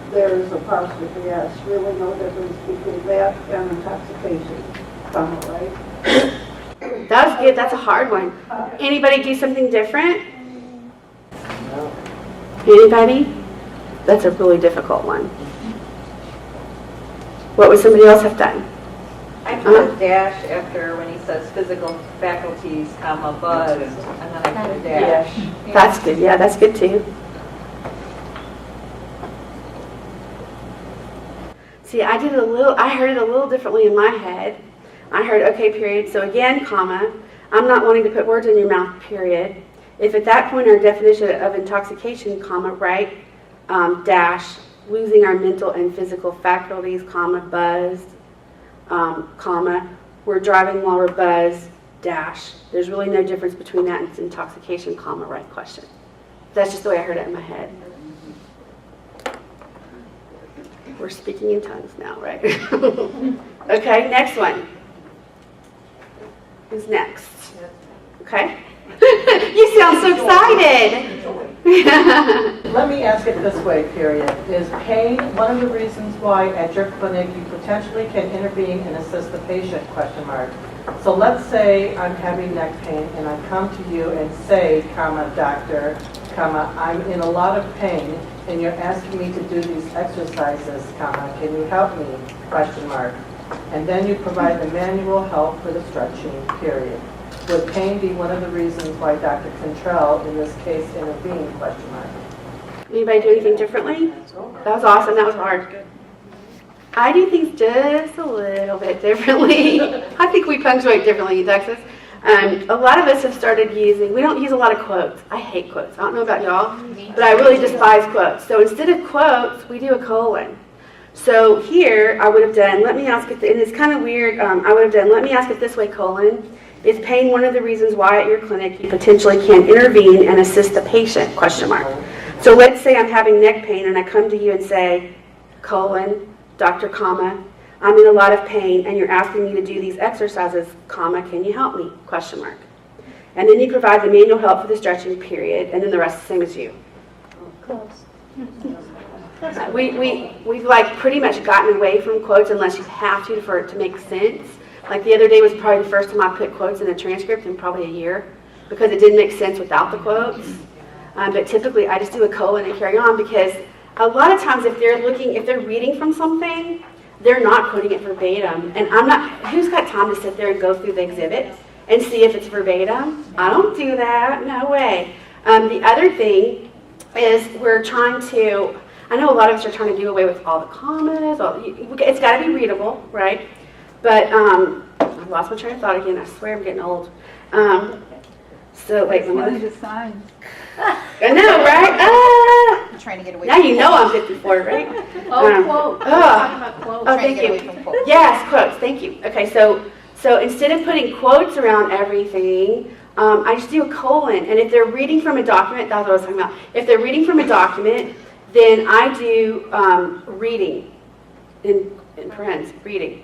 there's apostrophe S, really no difference between that and intoxication, comma, right? That's good. That's a hard one. Anybody do something different? No. Anybody? That's a really difficult one. What would somebody else have done? I put a dash after when he says physical faculties, comma, buzzed, and then I put a dash. Yeah. That's good. Yeah, that's good too. See, I heard it a little differently in my head. I heard, okay, period. So again, comma, I'm not wanting to put words in your mouth, period. If at that point our definition of intoxication, comma, right, dash, losing our mental and physical faculties, comma, buzzed, comma, we're driving while we're buzzed, dash. There's really no difference between that and intoxication, comma, right, question. That's just the way I heard it in my head. We're speaking in tongues now, right? Okay, next one. Who's next? Okay. You sound so excited. Let me ask it this way, period. Is pain one of the reasons why at your clinic you potentially can intervene and assist the patient, question mark? So let's say I'm having neck pain and I come to you and say, comma, doctor, comma, I'm in a lot of pain and you're asking me to do these exercises, comma, can you help me, question mark? And then you provide the manual help for the stretching, period. Would pain be one of the reasons why Dr. Cantrell, in this case, intervened, question mark? Anybody do anything differently? That was awesome. That was hard. I do things just a little bit differently. I think we punctuate differently in Texas. A lot of us have started we don't use a lot of quotes. I hate quotes. I don't know about y'all, but I really despise quotes. So instead of quotes, we do a colon. So here, I would have done, let me ask it, and it's kind of weird, I would have done, let me ask it this way, colon. Is pain one of the reasons why at your clinic you potentially can intervene and assist the patient, question mark. So let's say I'm having neck pain and I come to you and say, colon, Dr. comma, I'm in a lot of pain and you're asking me to do these exercises, comma, can you help me, question mark. And then you provide the manual help for the stretching, period, and then the rest the same as you. Close. We've like pretty much gotten away from quotes unless you have to for it to make sense. Like the other day was probably the first time I put quotes in a transcript in probably a year because it didn't make sense without the quotes. But typically I just do a colon and carry on because a lot of times if they're reading from something, they're not quoting it verbatim. And who's got time to sit there and go through the exhibit and see if it's verbatim? I don't do that, no way. The other thing is we're trying to, I know a lot of us are trying to do away with all the commas. It's got to be readable, right? But I lost my train of thought again. I swear I'm getting old. So wait, One of the signs. I know, right? I'm trying to get away. Now you know I'm 54, right? Quotes. Talking about quotes. Oh, thank you. Yes, quotes. Thank you. Okay, so instead of putting quotes around everything, I just do a colon. And if they're reading from a document, that's what I was talking about. If they're reading from a document, then I do reading in parens, reading.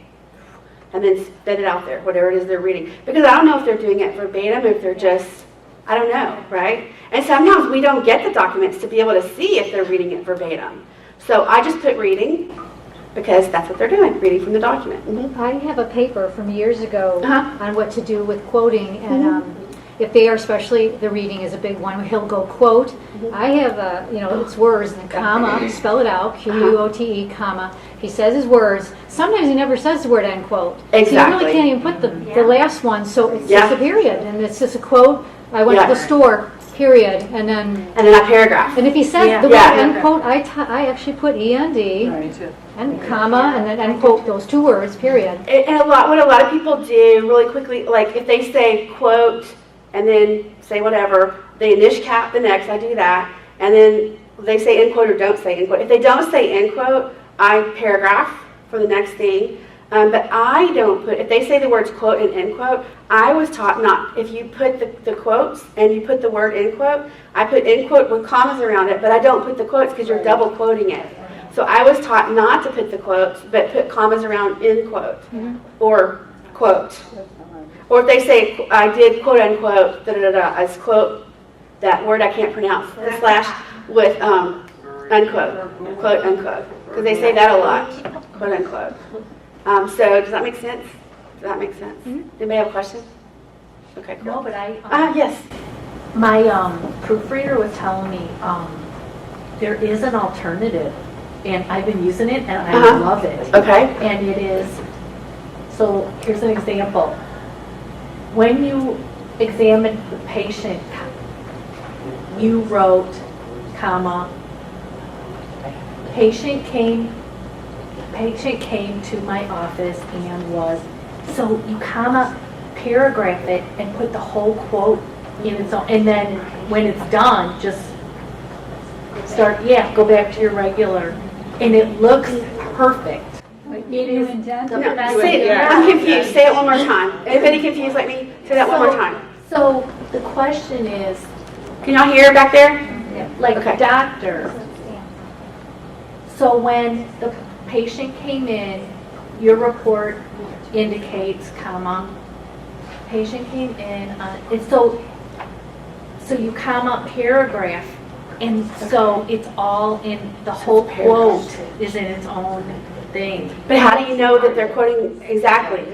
And then spit it out there, whatever it is they're reading. Because I don't know if they're doing it verbatim, if they're just, I don't know, right? And sometimes we don't get the documents to be able to see if they're reading it verbatim. So I just put reading, because that's what they're doing, reading from the document. Mhm. I have a paper from years ago Uh-huh. on what to do with quoting, and Mhm. if they are, especially the reading is a big one, he'll go quote. I have it's words and a comma, spell it out, Quote, comma. He says his words. Sometimes he never says the word end quote. Exactly. So you really can't even put the last one, so it's Yeah. just a period, and it's just a quote. I went to the store, period, and then a paragraph. And if he says the Yeah. word end quote, I actually put END and comma and then end quote, those two words, period. And what a lot of people do really quickly, like if they say quote and then say whatever, they initial cap the next, I do that, and then they say end quote or don't say end quote. If they don't say end quote, I paragraph for the next thing. But I don't put, if they say the words quote and end quote, I was taught not, if you put the quotes and you put the word end quote, I put end quote with commas around it, but I don't put the quotes because you're double quoting it. So I was taught not to put the quotes, but put commas around end quote or quote. Or if they say, I did quote unquote, as quote, that word I can't pronounce, the slash with unquote, quote unquote. Because they say that a lot, quote unquote. So does that make sense? Does that make sense? Anybody have a question? Okay, cool. No, but yes. My proofreader was telling me there is an alternative, and I've been using it, and I love it. Okay. And it is, so here's an example. When you examined the patient, you wrote, comma, patient came to my office and was, so you comma, paragraph it and put the whole quote in its own, and then when it's done, just start, go back to your regular, and it looks perfect. It is the best. I'm confused. Say it one more time. Anybody confused like me? Say that one more time. So the question is, can y'all hear back there? Like doctor. So when the patient came in, your report indicates, comma, patient came in, and so you comma paragraph, and so it's all in, the whole quote is in its own thing. But how do you know that they're quoting exactly?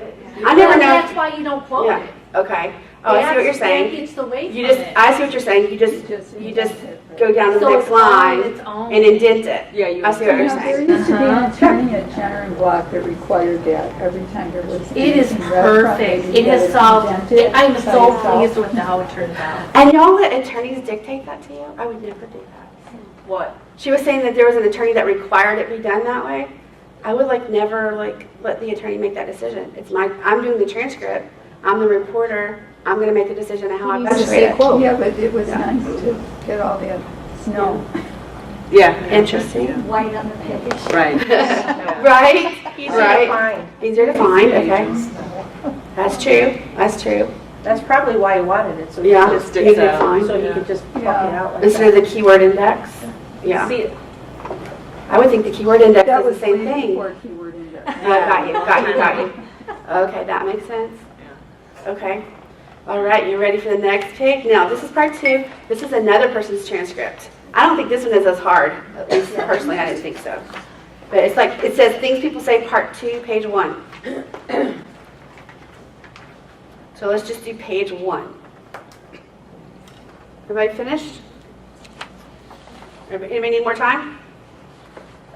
I never know. That's why you don't quote it. Okay. Oh, I see what you're saying. It's the way You just, I see what you're saying. You just go down to the So next it's on line its own. and indent it. Yeah, you. I see what you're There saying. used to be an attorney at Jenner and Block that required that every time there was. It is perfect. It has solved, I'm so pleased with how it turned out. And y'all let attorneys dictate that to you? I would never do that. What? She was saying that there was an attorney that required it be done that way. I would never let the attorney make that decision. I'm doing the transcript. I'm the reporter. I'm going to make the decision on how I best read it. Yeah, but it was nice to get all that snow. Yeah, interesting. White on the page. Right. Right? Easier to find. Easier to find, okay. That's true. That's true. That's probably why he wanted it, so he Yeah, could just easy to find. so he could just fuck it out. Like Instead of the keyword index. Yeah. See it. I would think the keyword index That is was the same way thing. before keyword index. Got you. Okay, that makes sense. Okay. All right, you ready for the next page? Now, this is part 2. This is another person's transcript. I don't think this one is as hard. At least personally, I didn't think so. But it's it says things people say part 2, page 1. So let's just do page 1. Everybody finished? Anybody need more time?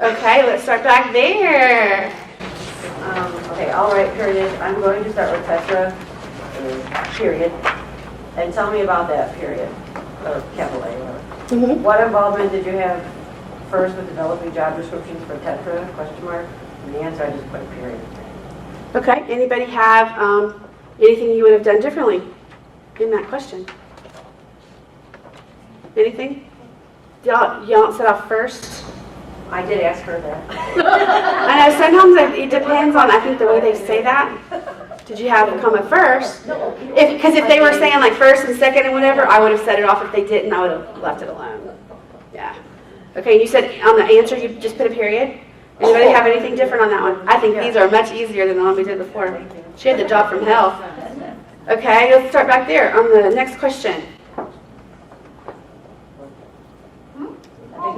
Okay, let's start back there. Okay, all right, period. I'm going to start with Tetra, period. And tell me about that, period. Or capital A, whatever. What involvement did you have first with developing job descriptions for Tetra, question mark? And the answer, I just put period. Okay, anybody have anything you would have done differently in that question? Anything? Y'all set off first? I did ask her that. I know, sometimes it depends on, I think, the way they say that. Did you have comma first? Because if they were saying first and second and whatever, I would have set it off. If they didn't, I would have left it alone. Yeah. Okay, and you said on the answer you just put a period? Anybody have anything different on that one? I think these are much easier than the one we did before. She had the job from hell. Okay, let's start back there on the next question.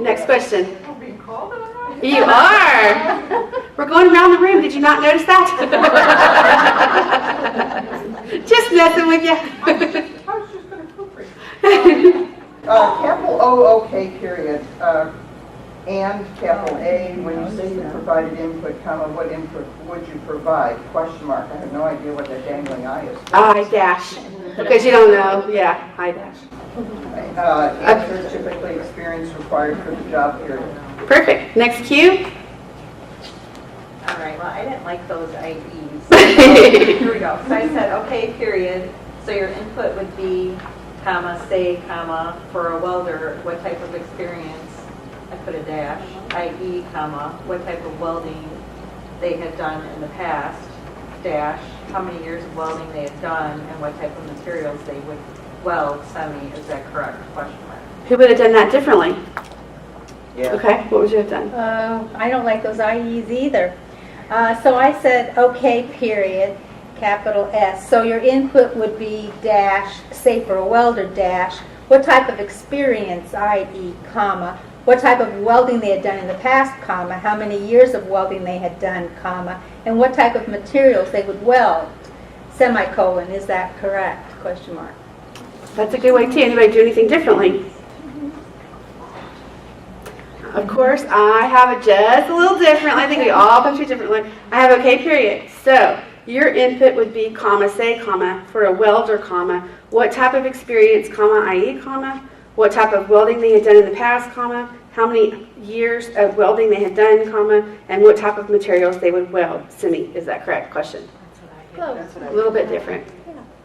Next question. You are. We're going around the room. Did you not notice that? Just messing with you. I was just going to proofread. Capital O, okay, period. And capital A, when you say you provided input, comma, what input would you provide? Question mark. I have no idea what that dangling I is. I dash. Because you don't know. Yeah, I dash. Answer typically experience required for the job period. Perfect. Next cue. All right, well, I didn't like those IEs. Here we go. So I said, okay, period. So your input would be, comma, say, comma, for a welder, what type of experience? I put a dash, i.e., comma, what type of welding they had done in the past, dash, how many years of welding they had done, and what type of materials they would weld, semi, is that correct? Question mark. Who would have done that differently? Yeah. Okay, what would you have done? I don't like those IEs either. So I said, okay, period, capital S. So your input would be dash, say for a welder, dash, what type of experience, i.e., comma, what type of welding they had done in the past, comma, how many years of welding they had done, comma, and what type of materials they would weld, semicolon, is that correct? Question mark. That's a good way too. Anybody do anything differently? Of course, I have it just a little differently. I think we all punctuate differently. I have okay, period. So your input would be, comma, say, comma, for a welder, comma, what type of experience, comma, i.e., comma, what type of welding they had done in the past, comma, how many years of welding they had done, comma, and what type of materials they would weld. Semi, is that correct? Question. Close. A little bit different.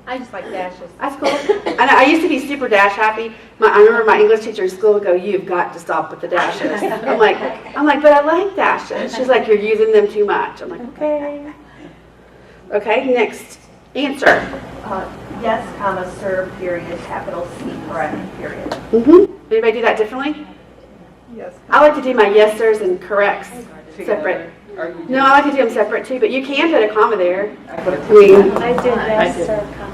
I just like dashes. That's cool. And I used to be super dash happy. I remember my English teacher in school would go, "You've got to stop with the dashes." I'm like, but I like dashes. She's like, "You're using them too much." I'm like, okay. Okay, next answer. Yes, comma, sir, period, capital C, correct, period. Mm-hmm. Anybody do that differently? Yes. I like to do my yes, sirs, and corrects separate. No, I like to do them separate too, but you can put a comma there. I did yes, sir, comma.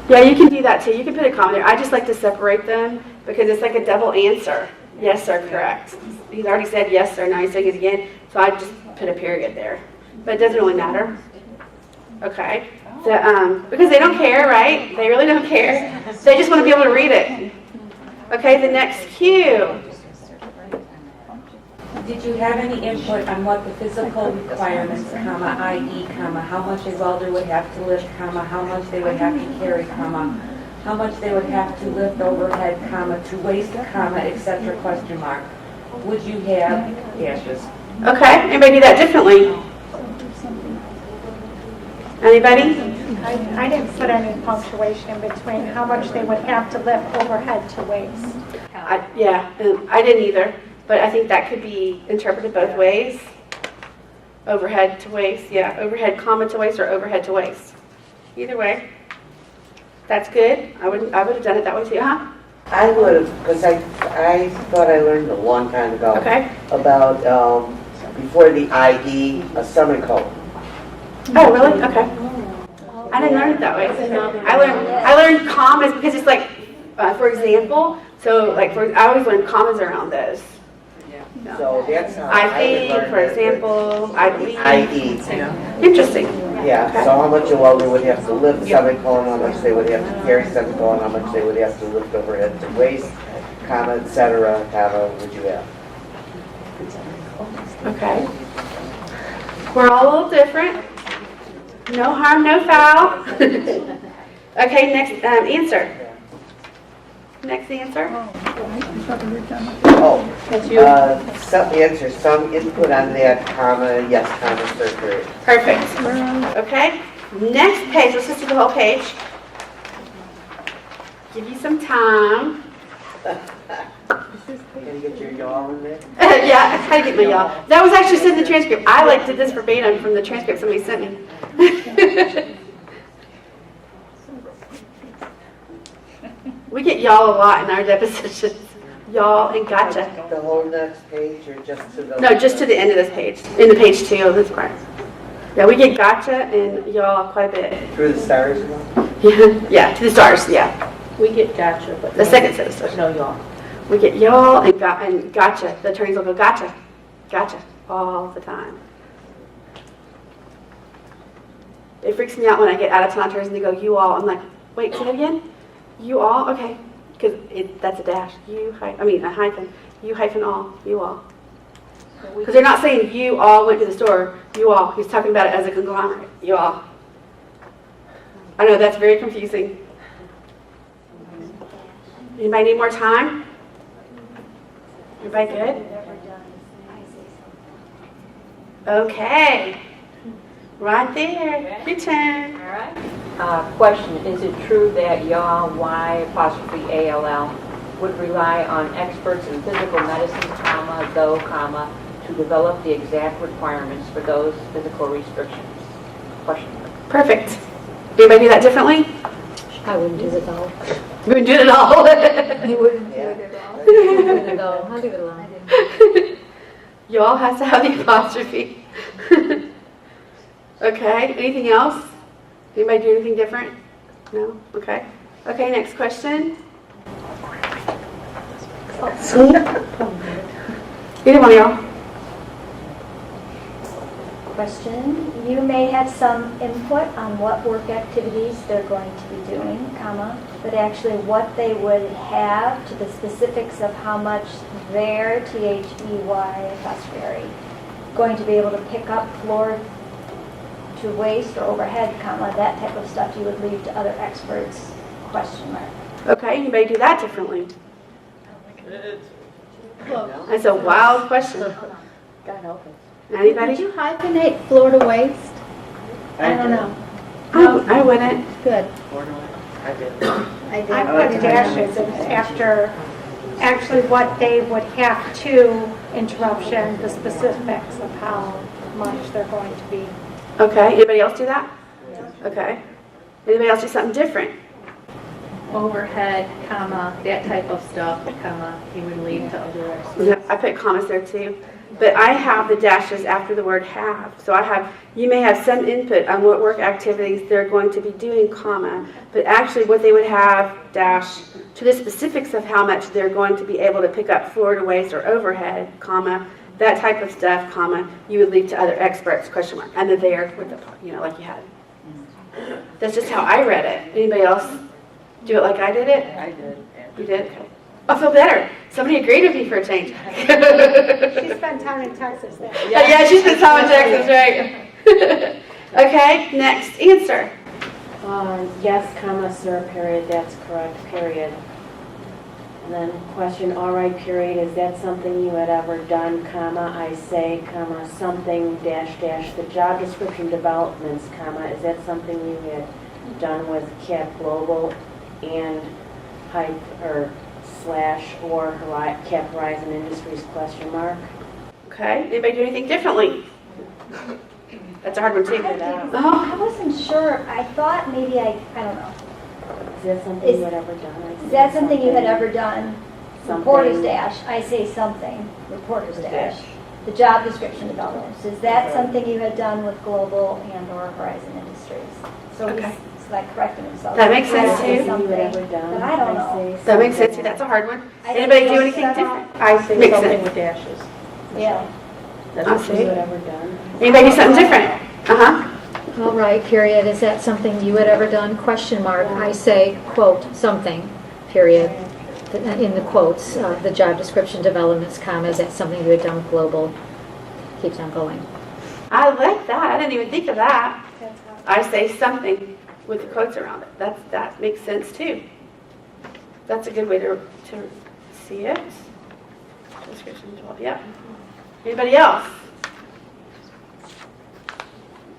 Yeah, you can do that too. You can put a comma there. I just like to separate them because it's like a double answer. Yes, sir, correct. He's already said yes, sir. Now he's saying it again. So I just put a period there. But it doesn't really matter. Okay. So, because they don't care, right? They really don't care. They just want to be able to read it. Okay, the next cue. Did you have any input on what the physical requirements, comma, i.e., comma, how much a welder would have to lift, comma, how much they would have to carry, comma, how much they would have to lift overhead, comma, to waist, comma, etc., question mark? Would you have dashes? Okay, anybody do that differently? Anybody? I didn't put any punctuation in between how much they would have to lift overhead to waist. I didn't either. But I think that could be interpreted both ways. Overhead to waist, yeah. Overhead comma to waist or overhead to waist. Either way. That's good. I would have done it that way too, huh? I would have, because I thought I learned a long time ago about before the IE, a semicolon. Oh, really? Okay. I didn't learn it that way. I learned commas because it's like, for example, so like I always learn commas around those. So that's how I think, would learn for it. example, I believe. IE. Interesting. Yeah, Okay. so how much a welder would have to lift, semicolon, how much they would have to carry, semicolon, how much they would have to lift overhead to waist, comma, etc., comma, would you have? Okay. We're all a little different. No harm, no foul. Okay, next answer. Next answer. That's you. Some answer, some input on that, comma, yes, comma, sir, period. Perfect. Okay. Next page. Let's just do the whole page. Give you some time. Can you get your yaw in there? Yeah, I had to get my y'all. That was actually said in the transcript. I like did this verbatim from the transcript somebody sent me. We get y'all a lot in our depositions. Y'all and gotcha. The whole next page or just to the... No, just to the end of this page. In the page 2 of this part. Yeah, we get gotcha and y'all quite a bit. Through the stars? Yeah, to the stars, yeah. We get gotcha, but The second set of stars. no y'all. We get y'all and gotcha. The attorneys will go gotcha, gotcha, all the time. It freaks me out when I get out of taunters and they go, you all. I'm like, wait, say that again? You all? Okay. Because that's a dash. A hyphen. You hyphen all. You all. Because they're not saying you all went to the store. You all. He's talking about it as a conglomerate. You all. I know that's very confusing. Anybody need more time? Everybody good? Okay. Right there. Your turn. All right. Question, is it true that y'all, Y''ALL, would rely on experts in physical medicine, though, to develop the exact requirements for those physical restrictions? Question mark. Perfect. Anybody do that differently? I wouldn't do it all. You wouldn't do it at all. You wouldn't do it at all. I'll leave it alone. You all have to have the apostrophe. Okay, anything else? Anybody do anything different? No? Okay. Okay, next question. Either one of y'all. Question, you may have some input on what work activities they're going to be doing, but actually what they would have to the specifics of how much their, THEY, going to be able to pick up floor to waist or overhead, that type of stuff you would leave to other experts, question mark. Okay, anybody do that differently? That's a wild question. God help us. Anybody? Did you hyphenate floor to waist? I don't know. I wouldn't. Good. I did. I put dashes after actually what they would have to interruption, the specifics of how much they're going to be. Okay, anybody else do that? Okay. Anybody else do something different? Overhead, that type of stuff, you would leave to other experts. Yeah, I put commas there too. But I have the dashes after the word have. So you may have some input on what work activities they're going to be doing, but actually what they would have, dash, to the specifics of how much they're going to be able to pick up floor to waist or overhead, that type of stuff, you would leave to other experts, question mark, and the there with the, like you had. That's just how I read it. Anybody else do it like I did it? I did. You did? Okay. I feel better. Somebody agreed with me for a change. She spent time in Texas there. Yeah, she spent time in Texas, right? Okay, next answer. Yes, sir, period, that's correct, period. And then question, all right, period, is that something you had ever done, I say, something, dash, dash, the job description developments, is that something you had done with Cap Global and hype, or slash, or Cap Horizon Industries, question mark? Okay, anybody do anything differently? That's a hard one too. I wasn't sure. I thought maybe I don't know. Is that something you had ever done? Is that something you had ever done? Something. Reporter's dash. I say something. Reporter's dash. The job description developments. Is that something you had done with Global and or Horizon Industries? So Okay. he's like correcting himself. That makes sense too. Something that I don't know. That makes sense too. That's a hard one. I Anybody think do anything those different? I say Makes something sense. with dashes. Yeah. That's I something see. you had ever done? Anybody do something different? All right, period. Is that something you had ever done? Question mark. I say, quote, something, period. In the quotes, the job description developments, is that something you had done with Global? Keeps on going. I like that. I didn't even think of that. I say something with the quotes around it. That makes sense too. That's a good way to see it. Description 12, yeah. Anybody else?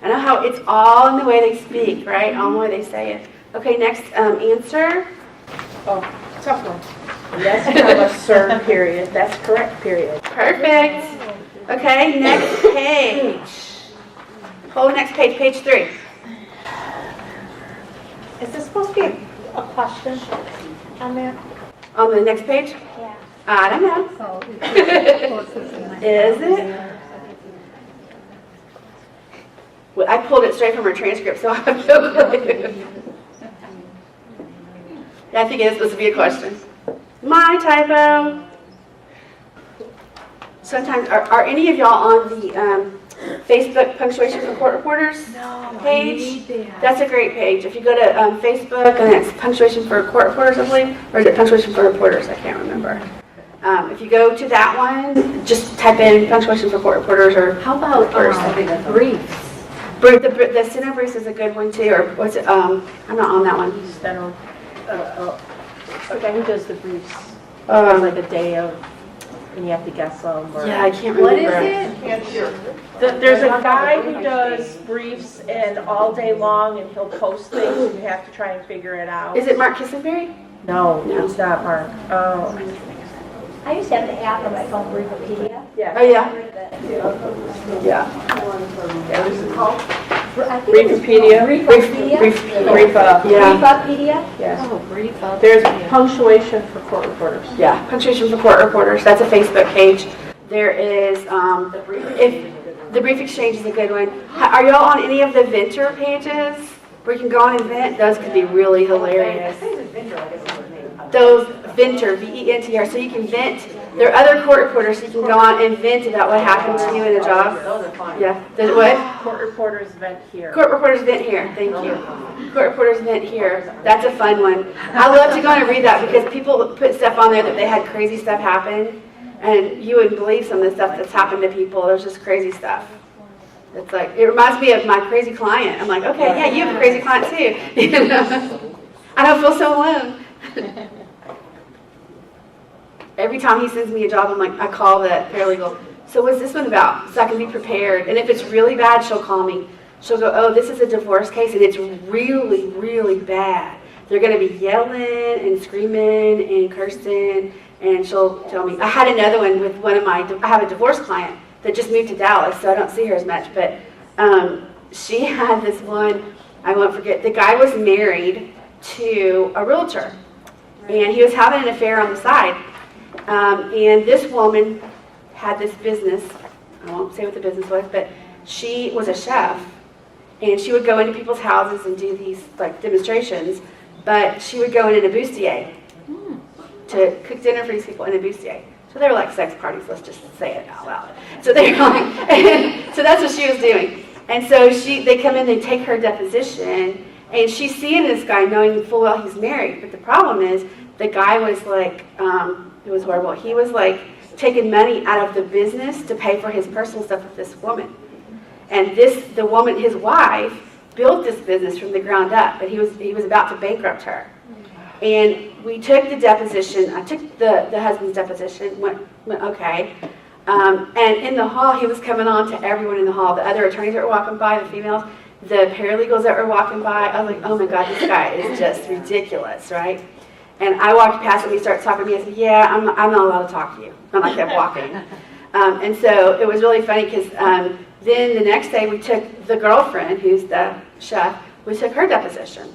I know how it's all in the way they speak, right? All in the way they say it. Okay, next answer. Oh, tough one. Yes, sir, period. That's correct, period. Perfect. Okay, next page. Hold next page, page 3. Is this supposed to be a question on there? On the next page? Yeah. I don't know. Is it? Well, I pulled it straight from her transcript, so I have no clue. Yeah, I think it is supposed to be a question. My typo. Sometimes, are any of y'all on the Facebook Punctuation for Court Reporters page. That's a great page. If you go to Facebook and it's Punctuation for Court Reporters, I believe, or is it Punctuation for Reporters? I can't remember. If you go to that one, just type in Punctuation for Court Reporters, or how about briefs? The Steno briefs is a good one too, or what's it? I'm not on that one. Steno. The guy who does the briefs. Like a day of, and you have to guess them. Yeah, I can't remember. What is it? There's a guy who does briefs and all day long, and he'll post things, and you have to try and figure it out. Is it Mark Kissenberry? No, it's not Mark. Oh. I used to have the app on my phone, Briefopedia. Yeah. Oh, yeah? Yeah. What is it called? Briefopedia. Briefopedia? Yes. Oh, Briefopedia. There's Punctuation for Court Reporters. Yeah, Punctuation for Court Reporters. That's a Facebook page. There is, the Brief Exchange is a good one. Are y'all on any of the Venture pages where you can go on and vent? Those could be really hilarious. Those Venture, V-E-N-T-R, so you can vent. There are other court reporters, so you can go on and vent about what happened to you in a job. Those are fun. Yeah. What? Court Reporters Vent Here. Court Reporters Vent Here. Thank you. Court Reporters Vent Here. That's a fun one. I love to go on and read that because people put stuff on there that they had crazy stuff happen, and you wouldn't believe some of the stuff that's happened to people. There's just crazy stuff. It's like, it reminds me of my crazy client. I'm like, okay, yeah, you have a crazy client too. You know? I don't feel so alone. Every time he sends me a job, I'm like, I call the paralegal. So what's this one about? So I can be prepared. And if it's really bad, she'll call me. She'll go, oh, this is a divorce case, and it's really, really bad. They're going to be yelling and screaming and cursing, and she'll tell me. I had another one with I have a divorce client that just moved to Dallas, so I don't see her as much. But she had this one, I won't forget. The guy was married to a realtor, and he was having an affair on the side. And this woman had this business. I won't say what the business was, but she was a chef, and she would go into people's houses and do these like demonstrations. But she would go in a bustier to cook dinner for these people in a bustier. So they were like sex parties. Let's just say it out loud. So they were like, so that's what she was doing. And so they come in, they take her deposition, and she's seeing this guy knowing full well he's married. But the problem is the guy was like. It was horrible. He was like taking money out of the business to pay for his personal stuff with this woman. And the woman, his wife, built this business from the ground up, but he was about to bankrupt her. And we took the deposition. I took the husband's deposition, went okay. And in the hall, he was coming on to everyone in the hall, the other attorneys that were walking by, the females, the paralegals that were walking by. I was like, oh my God, this guy is just ridiculous, right? And I walked past him, he started talking to me, I said, yeah, I'm not allowed to talk to you. And I kept walking. And so it was really funny because then the next day we took the girlfriend, who's the chef, we took her deposition.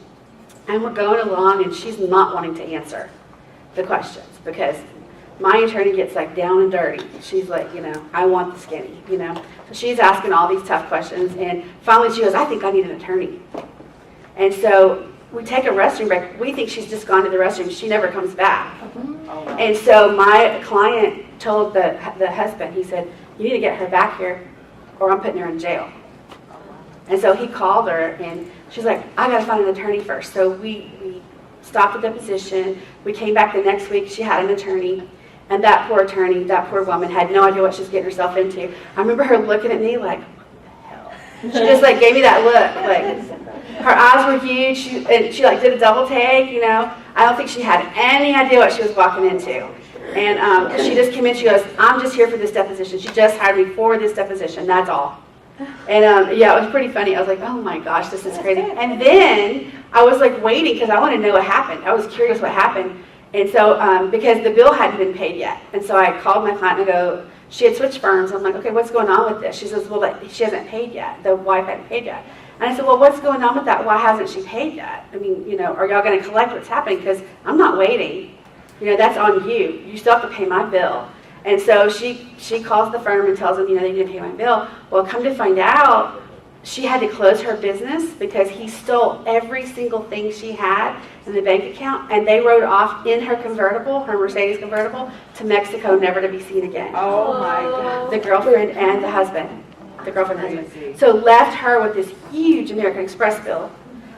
And we're going along, and she's not wanting to answer the questions because my attorney gets like down and dirty. She's like, I want the skinny, So she's asking all these tough questions, and finally she goes, I think I need an attorney. And so we take a restroom break. We think she's just gone to the restroom. She never comes back. And so my client told the husband, he said, you need to get her back here or I'm putting her in jail. And so he called her, and she's like, I got to find an attorney first. So we stopped the deposition. We came back the next week. She had an attorney. And that poor attorney, that poor woman, had no idea what she was getting herself into. I remember her looking at me like, what the hell? She just like gave me that look. Like, her eyes were huge, and she like did a double take, I don't think she had any idea what she was walking into. And she just came in, she goes, I'm just here for this deposition. She just hired me for this deposition, that's all. And yeah, it was pretty funny. I was like, oh my gosh, this is crazy. And then I was like waiting because I wanted to know what happened. I was curious what happened. And so, because the bill hadn't been paid yet. And so I called my client and I go, she had switched firms. I'm like, okay, what's going on with this? She says, well, she hasn't paid yet. The wife hadn't paid yet. And I said, well, what's going on with that? Why hasn't she paid yet? I mean, are y'all going to collect what's happening? Because I'm not waiting. That's on you. You still have to pay my bill. And so she calls the firm and tells them, they need to pay my bill. Well, come to find out, she had to close her business because he stole every single thing she had in the bank account, and they rode off in her convertible, her Mercedes convertible, to Mexico, never to be seen again. Oh my God. The girlfriend and the husband. the girlfriend husband. So left her with this huge American Express bill.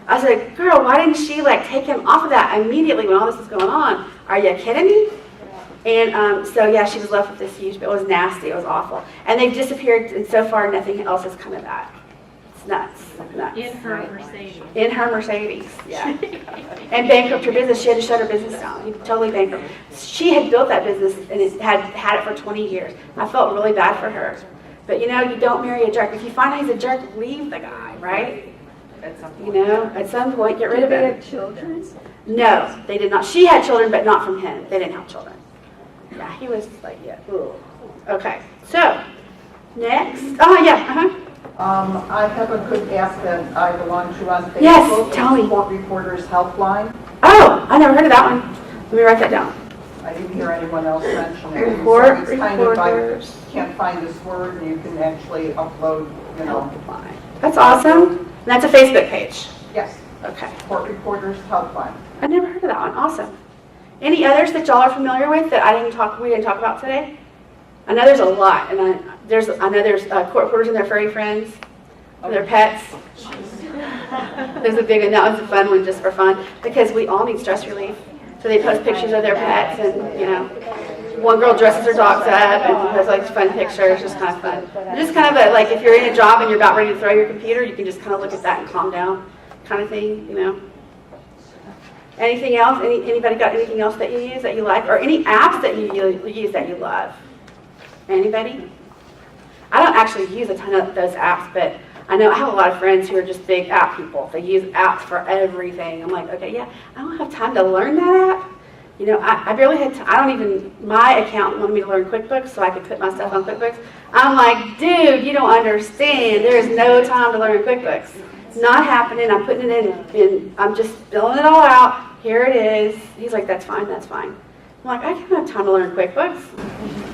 I was like, girl, why didn't she like take him off of that immediately when all this was going on? Are you kidding me? And so yeah, she was left with this huge bill. It was nasty. It was awful. And they've disappeared, and so far nothing else has come of that. It's nuts. Nuts. In her Mercedes. In her Mercedes, yeah. And bankrupt her business. She had to shut her business down. Totally bankrupt. She had built that business and had it for 20 years. I felt really bad for her. But you know, you don't marry a jerk. If you find out he's a jerk, leave the guy, right? You know, at some point, get rid of Did they him. have children? No, they did not. She had children, but not from him. They didn't have children. Yeah, he was like, yeah. Ugh. Okay, so next. Oh, yeah. Uh-huh. I have a good app that I belong to on Facebook. Yes, tell me. Court Reporters Helpline. Oh, I never heard of that one. Let me write that down. I didn't hear anyone else mention it. Report So it's kind of like, reporters. can't find this word, and you can actually upload, you know. That's awesome. And that's a Facebook page. Yes. Okay. Court Reporters Helpline. I never heard of that one. Awesome. Any others that y'all are familiar with that we didn't talk about today? I know there's a lot, and I know there's court reporters and their furry friends, and their pets. There's a big one. That was a fun one, just for fun, because we all need stress relief. So they post pictures of their pets, and you know, one girl dresses her dogs up and has like fun pictures. Just kind of fun. Just kind of like if you're in a job and you're about ready to throw your computer, you can just kind of look at that and calm down, kind of thing. You know. Anything else? Anybody got anything else that you use that you like, or any apps that you use that you love? Anybody? I don't actually use a ton of those apps, but I know I have a lot of friends who are just big app people. They use apps for everything. I'm like, okay, yeah, I don't have time to learn that app. You know, I barely had time. I don't even, my accountant wanted me to learn QuickBooks so I could put my stuff on QuickBooks. I'm like, dude, you don't understand. There is no time to learn QuickBooks. It's not happening. I'm putting it in, I'm just filling it all out. Here it is. He's like, that's fine, that's fine. I'm like, I don't have time to learn QuickBooks.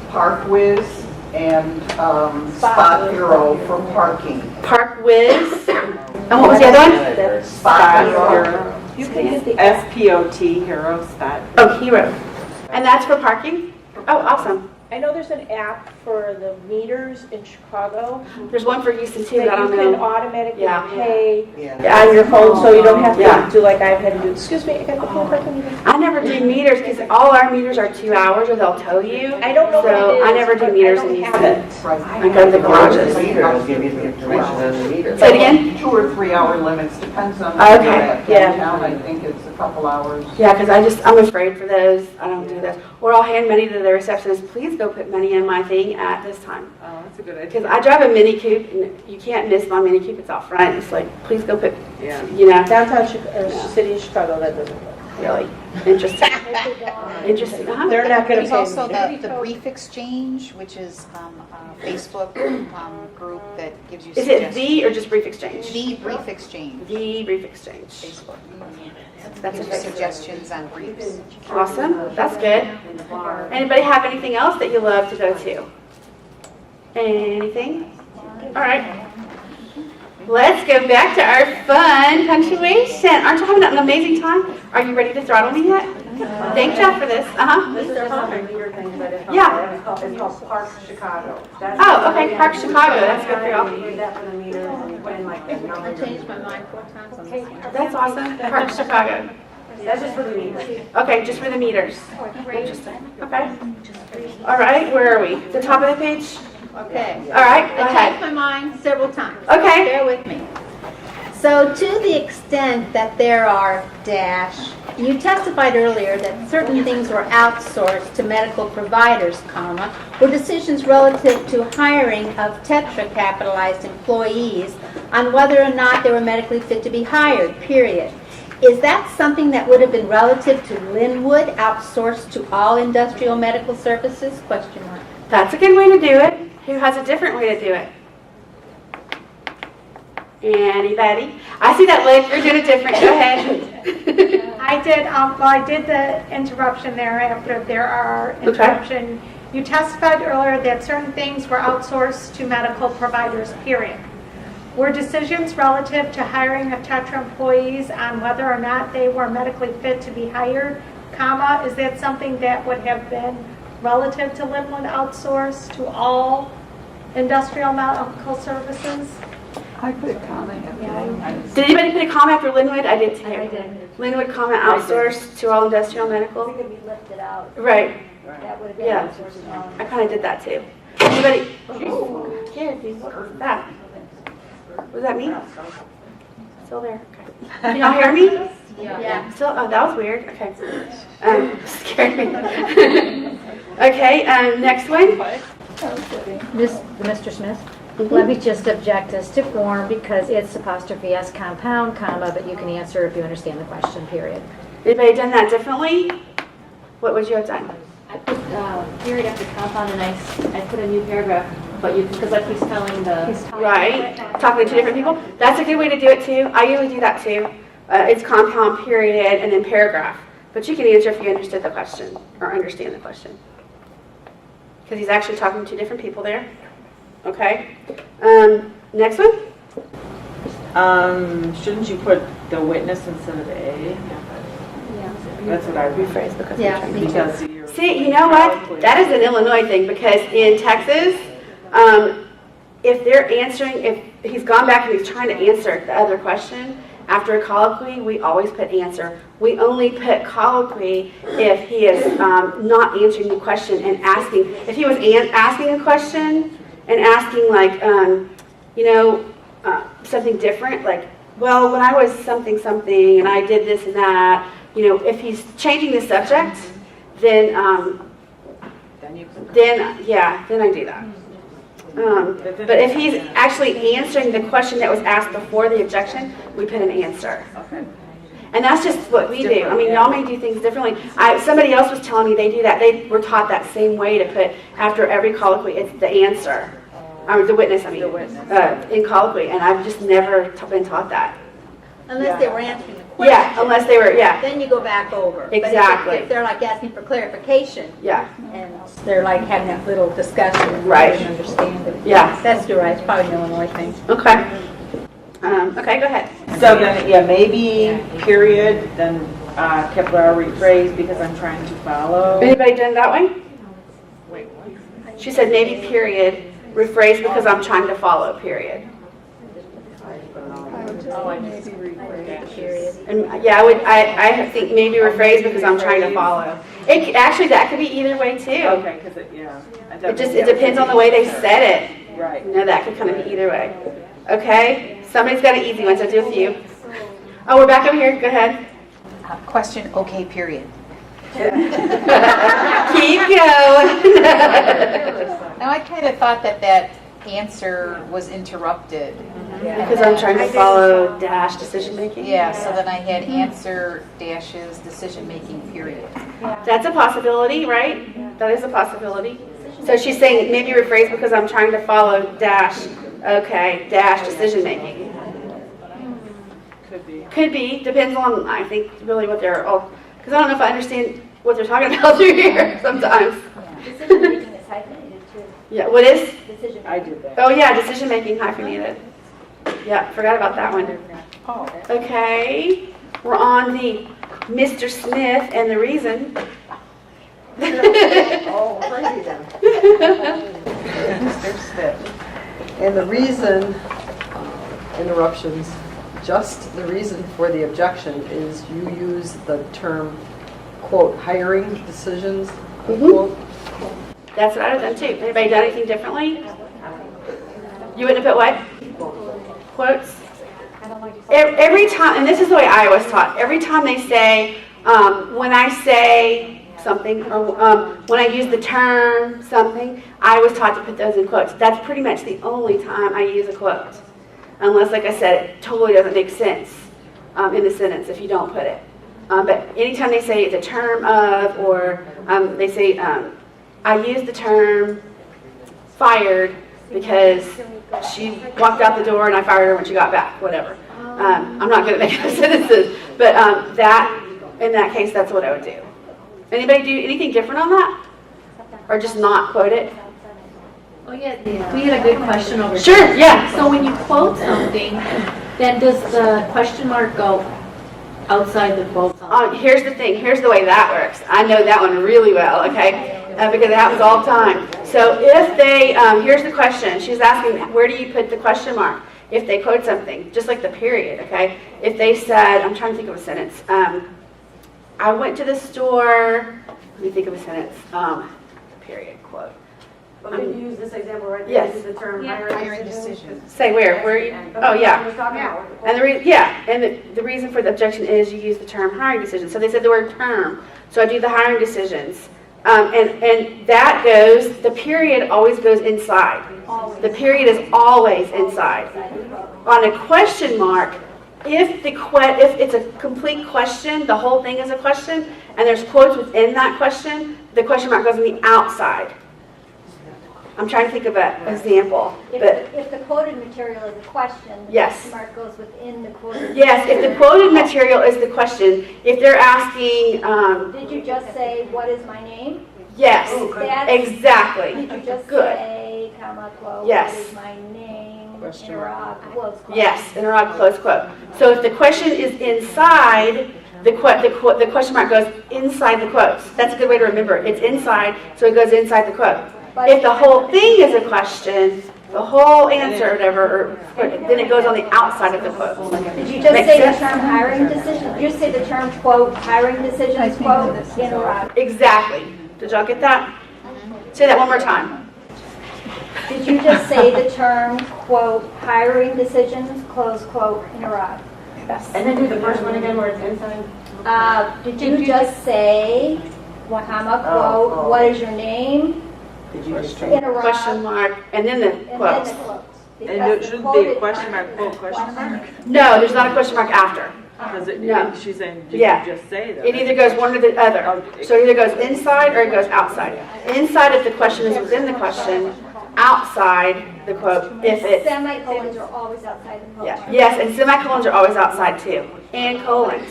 ParkWiz and Spot Hero for parking. ParkWiz. And what was the other one? Spot Hero. You can. SPOT Hero Spot. Oh, Hero. And that's for parking? Oh, awesome. I know there's an app for the meters in Chicago. There's one for Houston too, but I don't that you know. can automatically Yeah. pay Yeah. on your phone, so you don't have to Yeah. do like I've had to do. Excuse me, I got the phone parking meter. I never do meters because all our meters are 2 hours or they'll tow you. I don't know what it So is, I never do but meters I in don't Houston. have it. I go to the garages. The meter will give you the information on the meter. Say it again? 2 or 3 hour limits, depends on Okay, where you're at. yeah. Downtown, I think it's a couple hours. Yeah, because I'm afraid for those. I don't do that. Or I'll hand money to the receptionist. Please go put money in my thing at this time. Oh, that's a good idea. Because I drive a Mini Coupe, and you can't miss my Mini Coupe. It's out front. It's like, please go put, Yeah. you know, Downtown city of Chicago, that doesn't work. really interesting. Interesting. Uh-huh. They're not going There's to pay also me. the Brief Exchange, which is a Facebook group that gives you Is suggestions. it the or just Brief Exchange? The Brief Exchange. The Brief Exchange. Facebook. That's Gives a you suggestions on briefs. Awesome. That's good. Anybody have anything else that you love to go to? Anything? All right. Let's go back to our fun punctuation. Aren't you having an amazing time? Are you ready to throttle me yet? Thank Jeff for this. This is just a meter thing, but it's Yeah. it's called Park Chicago. Oh, okay, Park Chicago. That's good for y'all. You do that for the meters and you put in like the number. I changed my mind 4 times on this one. That's awesome. Park Chicago. That's just for the meters. Okay, just for the meters. Interesting. Okay. All right, where are we? The top of the page? Okay. All right, go I ahead. changed my mind several times. Okay. Bear with me. So to the extent that there are dash, you testified earlier that certain things were outsourced to medical providers, comma, were decisions relative to hiring of tetra-capitalized employees on whether or not they were medically fit to be hired, period. Is that something that would have been relative to Linwood, outsourced to all industrial medical services? Question mark. That's a good way to do it. Who has a different way to do it? Anybody? I see that leg. You're doing it different. Go ahead. I did the interruption there after there are interruption. You testified earlier that certain things were outsourced to medical providers, period. Were decisions relative to hiring of Tetra employees on whether or not they were medically fit to be hired, comma, is that something that would have been relative to Linwood outsourced to all Industrial medical services. I put a comment after Did anybody put a comment after Linwood? I did too. I did. Linwood comment outsourced to all industrial medical. It could be lifted out. Right. That would have been Yeah. outsourced. I kind of did that too. Anybody? Kids, what was that? Was that me? Still there. Okay. Can y'all hear me? Yeah. Still? Oh, that was weird. Okay. Scared me. Okay. Next one. Mr. Smith? Let me just object this to form because it's apostrophe S compound, comma, but you can answer if you understand the question, period. Anybody done that differently? What would you have done? I put period after compound and I put a new paragraph, but you, because like he's telling the. Right. Talking to two different people. That's a good way to do it too. I usually do that too. It's compound, period, and then paragraph. But you can answer if you understood the question or understand the question. Because he's actually talking to two different people there. Okay. Next one. Shouldn't you put the witness instead of A? Yeah. That's what I rephrase because Yeah, I'm me too. because you're See, you know what? That is an Illinois thing because in Texas, if they're answering, if he's gone back and he's trying to answer the other question, after a colloquy, we always put answer. We only put colloquy if he is not answering the question and asking. If he was asking a question and asking like, something different, like, well, when I was something and I did this and that, if he's changing the subject, then I do that. But if he's actually answering the question that was asked before the objection, we put an answer. Okay. And that's just what we do. I mean, y'all may do things differently. Somebody else was telling me they do that. They were taught that same way to put after every colloquy, it's the answer. The witness, in colloquy. And I've just never been taught that. Unless they were answering the question. Yeah, unless they were, Then you go back over. But Exactly. if they're like asking for clarification. Yeah. And they're like having that little discussion. And Right. they don't understand it. Yeah. That's right. It's probably an Illinois thing. Okay. Okay, go ahead. So then, maybe period, then capital R rephrase because I'm trying to follow. Anybody done it that way? She said maybe period, rephrase because I'm trying to follow, period. And I think maybe rephrase because I'm trying to follow. Actually, that could be either way too. Okay, because It depends on the way they said it. Right. That could kind of be either way. Okay, somebody's got an easy one, so do a few. Oh, we're back over here. Go ahead. Question, okay, period. Keep going. Now, I kind of thought that answer was interrupted. Because I'm trying to follow dash decision making. Yeah, so then I had answer dashes decision making period. That's a possibility, right? That is a possibility. So she's saying maybe rephrase because I'm trying to follow dash, okay, dash decision making. Could be, depends on, I think, really what they're all, because I don't know if I understand what they're talking about through here sometimes. Decision making is hyphenated too. Yeah, what is? Decision. I did that. Oh yeah, decision making hyphenated. Yeah, forgot about that one. Okay, we're on the Mr. Smith and the reason. Oh, righty then. Mr. Smith. And the reason, interruptions, just the reason for the objection is you use the term, quote, hiring decisions, unquote. That's what I would have done too. Anybody done anything differently? You wouldn't have put what? Quotes? Every time, and this is the way I was taught, every time they say, when I say something, or when I use the term something, I was taught to put those in quotes. That's pretty much the only time I use a quote. Unless, like I said, it totally doesn't make sense in the sentence if you don't put it. But anytime they say the term of, or they say, I use the term fired because she walked out the door and I fired her when she got back, whatever. I'm not going to make those sentences, but in that case, that's what I would do. Anybody do anything different on that? Or just not quote it? Oh, yeah, we had a good question over Sure, there. yeah. So when you quote something, then does the question mark go outside the quote? Here's the thing. Here's the way that works. I know that one really well, okay? because it happens all the time. So if they, here's the question. She's asking, where do you put the question mark? If they quote something, just like the period, okay? If they said, I'm trying to think of a sentence. I went to the store, let me think of a sentence. Period, quote. But can you use this example right there? Yes. Use the term Hiring hiring decision. decisions. Say where? Where are you? Oh, yeah. We're talking about. And the reason for the objection is you use the term hiring decision. So they said the word term. So I do the hiring decisions. And that goes, the period always goes inside. The period is always inside. On a question mark, if it's a complete question, the whole thing is a question, and there's quotes within that question, the question mark goes on the outside. I'm trying to think of an example, but If the quoted material is a question, the Yes. question mark goes within the quoted. yes, if the quoted material is the question, if they're asking, Did you just say, what is my name? yes, That's- exactly. Did you just Good. say, comma, quote, Yes. what is my name? Question Interrupt, close quote. Yes, interrupt, close quote. So if the question is inside, the question mark goes inside the quotes. That's a good way to remember it. It's inside, so it goes inside the quote. If the whole thing is a question, the whole answer, whatever, then it goes on the outside of the quote. Did you just Makes say sense? the term hiring decision? Did you say the term, quote, hiring decisions, quote, interrupt? Exactly. Did y'all get that? Say that one more time. Did you just say the term, quote, hiring decisions, close quote, interrupt? And then do the first one again where it's inside. Did you just say, comma, quote, what is your name? Did you just Interrupt. Question mark, and then the And then quotes. the quotes. And Because it the shouldn't be a quoted question mark, part- quote, question mark? No, there's not a question mark after. Because No. she's saying, did Yeah. you just say that? It either goes one or the other. So it either goes inside or it goes outside. Inside if the question is within the question, outside the quote if it's, Semicolons are always outside the quote. yeah. Yes, and semicolons are always outside too. And colons.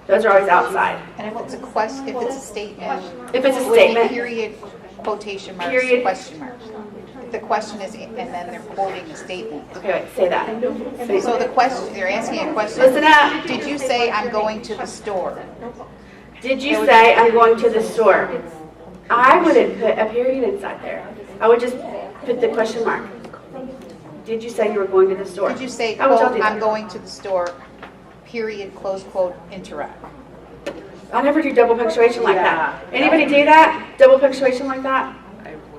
Those are always outside. And if it's a question, if it's a statement. If it's a would be statement. Period, quotation marks, Period. question marks. If the question is, and then they're quoting the statement. Okay, wait, say that. So the question, they're asking a question. Listen up. Did you say I'm going to the store? Did you say I'm going to the store? I wouldn't put a period inside there. I would just put the question mark. Did you say you were going to the store? Did you say, How would y'all quote, do that? I'm going to the store, period, close quote, interrupt? I never do double punctuation like that. Anybody do that? Double punctuation like that?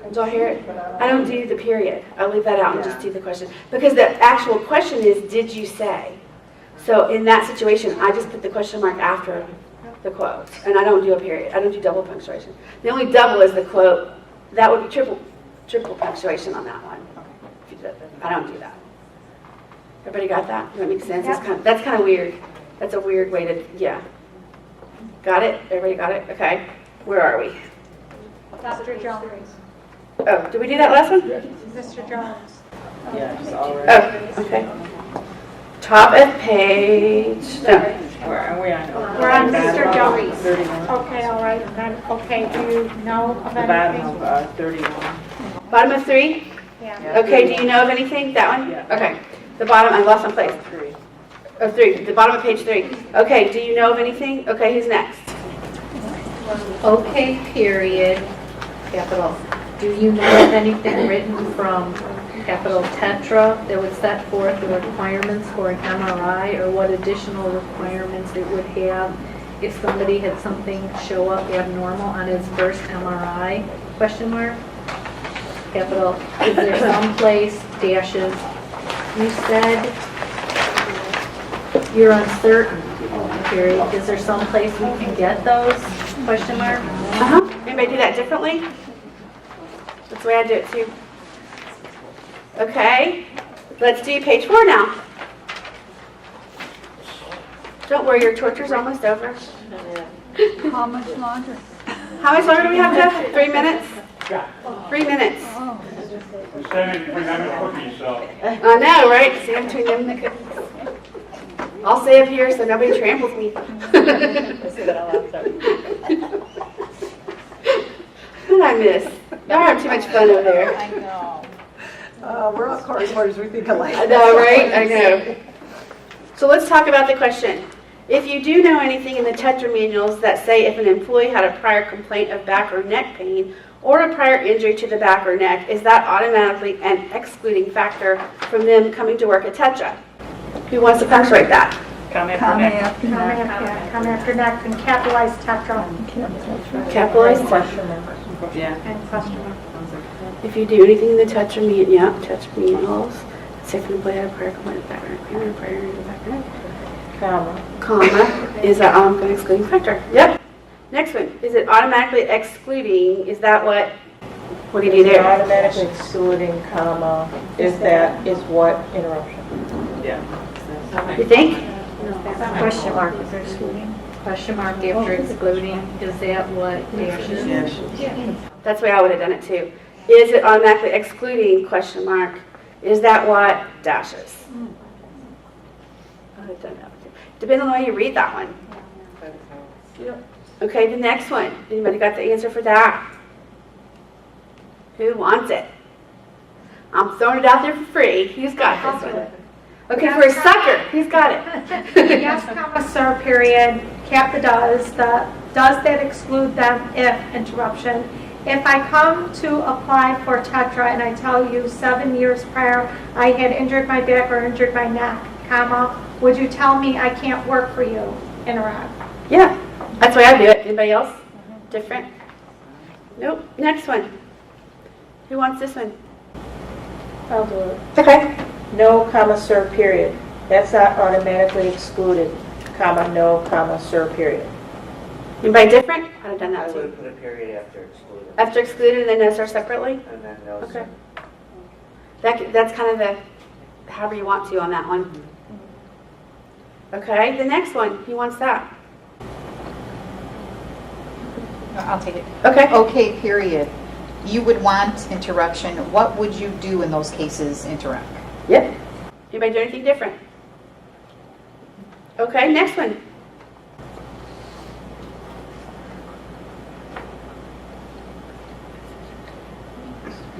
Did y'all hear it? I don't do the period. I leave that out and just do the question. Because the actual question is, did you say? So in that situation, I just put the question mark after the quote. And I don't do a period. I don't do double punctuation. The only double is the quote. That would be triple punctuation on that one. I don't do that. Everybody got that? Does that make sense? That's kind of weird. That's a weird way to, yeah. Got it? Everybody got it? Okay. Where are we? Dr. Jones. Oh, did we do that last one? Mr. Jones. Yeah, just already. Oh, okay. Top of page. No. Where are we on? We're on Mr. Jones. 31. Okay, all right, then, okay, do you know of The bottom anything? of 31. Bottom of 3? Yeah. Okay, do you know of anything? That one? Yeah. Okay. The bottom, I lost my place. 3. Oh, 3. The bottom of page 3. Okay, do you know of anything? Okay, who's next? Okay, period, capital. Do you know of anything written from capital Tetra that would set forth the requirements for an MRI, or what additional requirements it would have if somebody had something show up abnormal on his first MRI? Question mark? Capital, is there some place, dashes, you said you're uncertain, period. Is there some place we can get those? Question mark? Anybody do that differently? That's the way I do it too. Okay, let's do page 4 now. Don't worry, your torture's almost over. How much longer? How much longer do we have, Jeff? 3 minutes? 3 minutes. Standing between them and cookies, so. I know, right? Stand between them and the cookies. I'll stay up here so nobody tramples me. What did I miss? Y'all have too much fun over there. I know. We're all corresponders, we think alike. I know, right? I know. So let's talk about the question. If you do know anything in the Tetra manuals that say if an employee had a prior complaint of back or neck pain or a prior injury to the back or neck, is that automatically an excluding factor from them coming to work at Tetra? Who wants to punctuate that? Comma after neck. Come after neck and capitalize Tetra. Capitalize Question mark. Yeah. And question mark. If you do anything in the Tetra meals, second play a prior complaint back or prior injury to the back or neck. Comma, is that automatically excluding factor? Yep. Next one, is it automatically excluding, is that what do you do there? Automatically excluding comma, is what interruption? Yeah. You think? Question mark is excluding. Question mark after excluding, is that what dashes? That's the way I would have done it too. Is it automatically excluding question mark? Is that what dashes? I would have done that too. Depends on the way you read that one. Okay, the next one. Anybody got the answer for that? Who wants it? I'm throwing it out there for free. Who's got this one? Okay, for a sucker. Who's got it? Yes, comma, sir, period, cap the does that exclude them if interruption? If I come to apply for Tetra and I tell you 7 years prior I had injured my back or injured my neck, comma, would you tell me I can't work for you? Interrupt. Yeah, that's the way I do it. Anybody else? Different? Nope. Next one. Who wants this one? I'll do it. Okay. No, comma, sir, period. That's not automatically excluded, comma, no, comma, sir, period. Anybody different? I'd have done I that would too. have put a period after excluded. After excluded and then no sir separately? And then no, Okay. sir. That's kind of the, however you want to on that one. Okay, the next one. Who wants that? I'll take it. Okay. Okay, period. You would want interruption. What would you do in those cases, interrupt? Yep. Anybody do anything different? Okay, next one.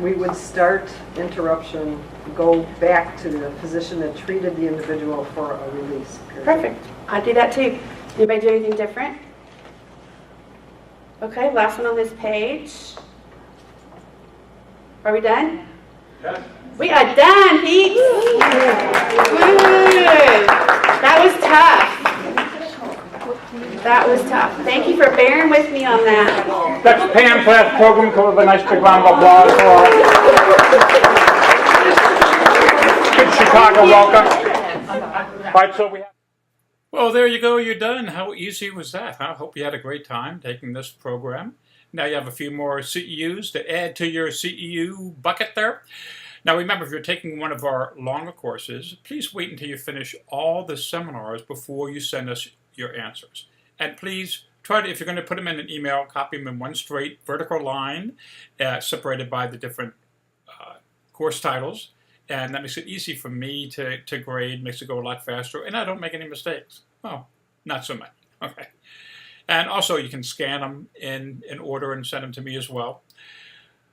We would start interruption, go back to the physician that treated the individual for a release. Period. Perfect. I do that too. Anybody do anything different? Okay, last one on this page. Are we done? Yes. We are done, peeps. Woo. That was tough. That was tough. Thank you for bearing with me on that. That's Pam's last program. Give her a nice big round of applause for her. Good Chicago welcome. All right, so we have. Well, there you go. You're done. How easy was that? I hope you had a great time taking this program. Now you have a few more CEUs to add to your CEU bucket there. Now remember, if you're taking one of our longer courses, please wait until you finish all the seminars before you send us your answers. And please try to, if you're going to put them in an email, copy them in one straight vertical line, separated by the different course titles. And that makes it easy for me to grade, makes it go a lot faster, and I don't make any mistakes. Well, not so much. Okay. And also you can scan them in order and send them to me as well.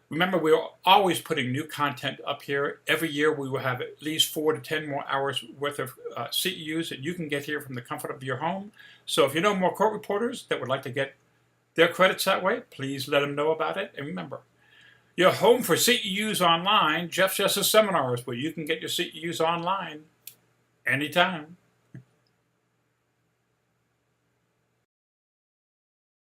Remember, we're always putting new content up here. Every year we will have at least 4 to 10 more hours worth of CEUs that you can get here from the comfort of your home. So if you know more court reporters that would like to get their credits that way, please let them know about it. And remember, your home for CEUs online, Jeff Justice Seminars, where you can get your CEUs online anytime.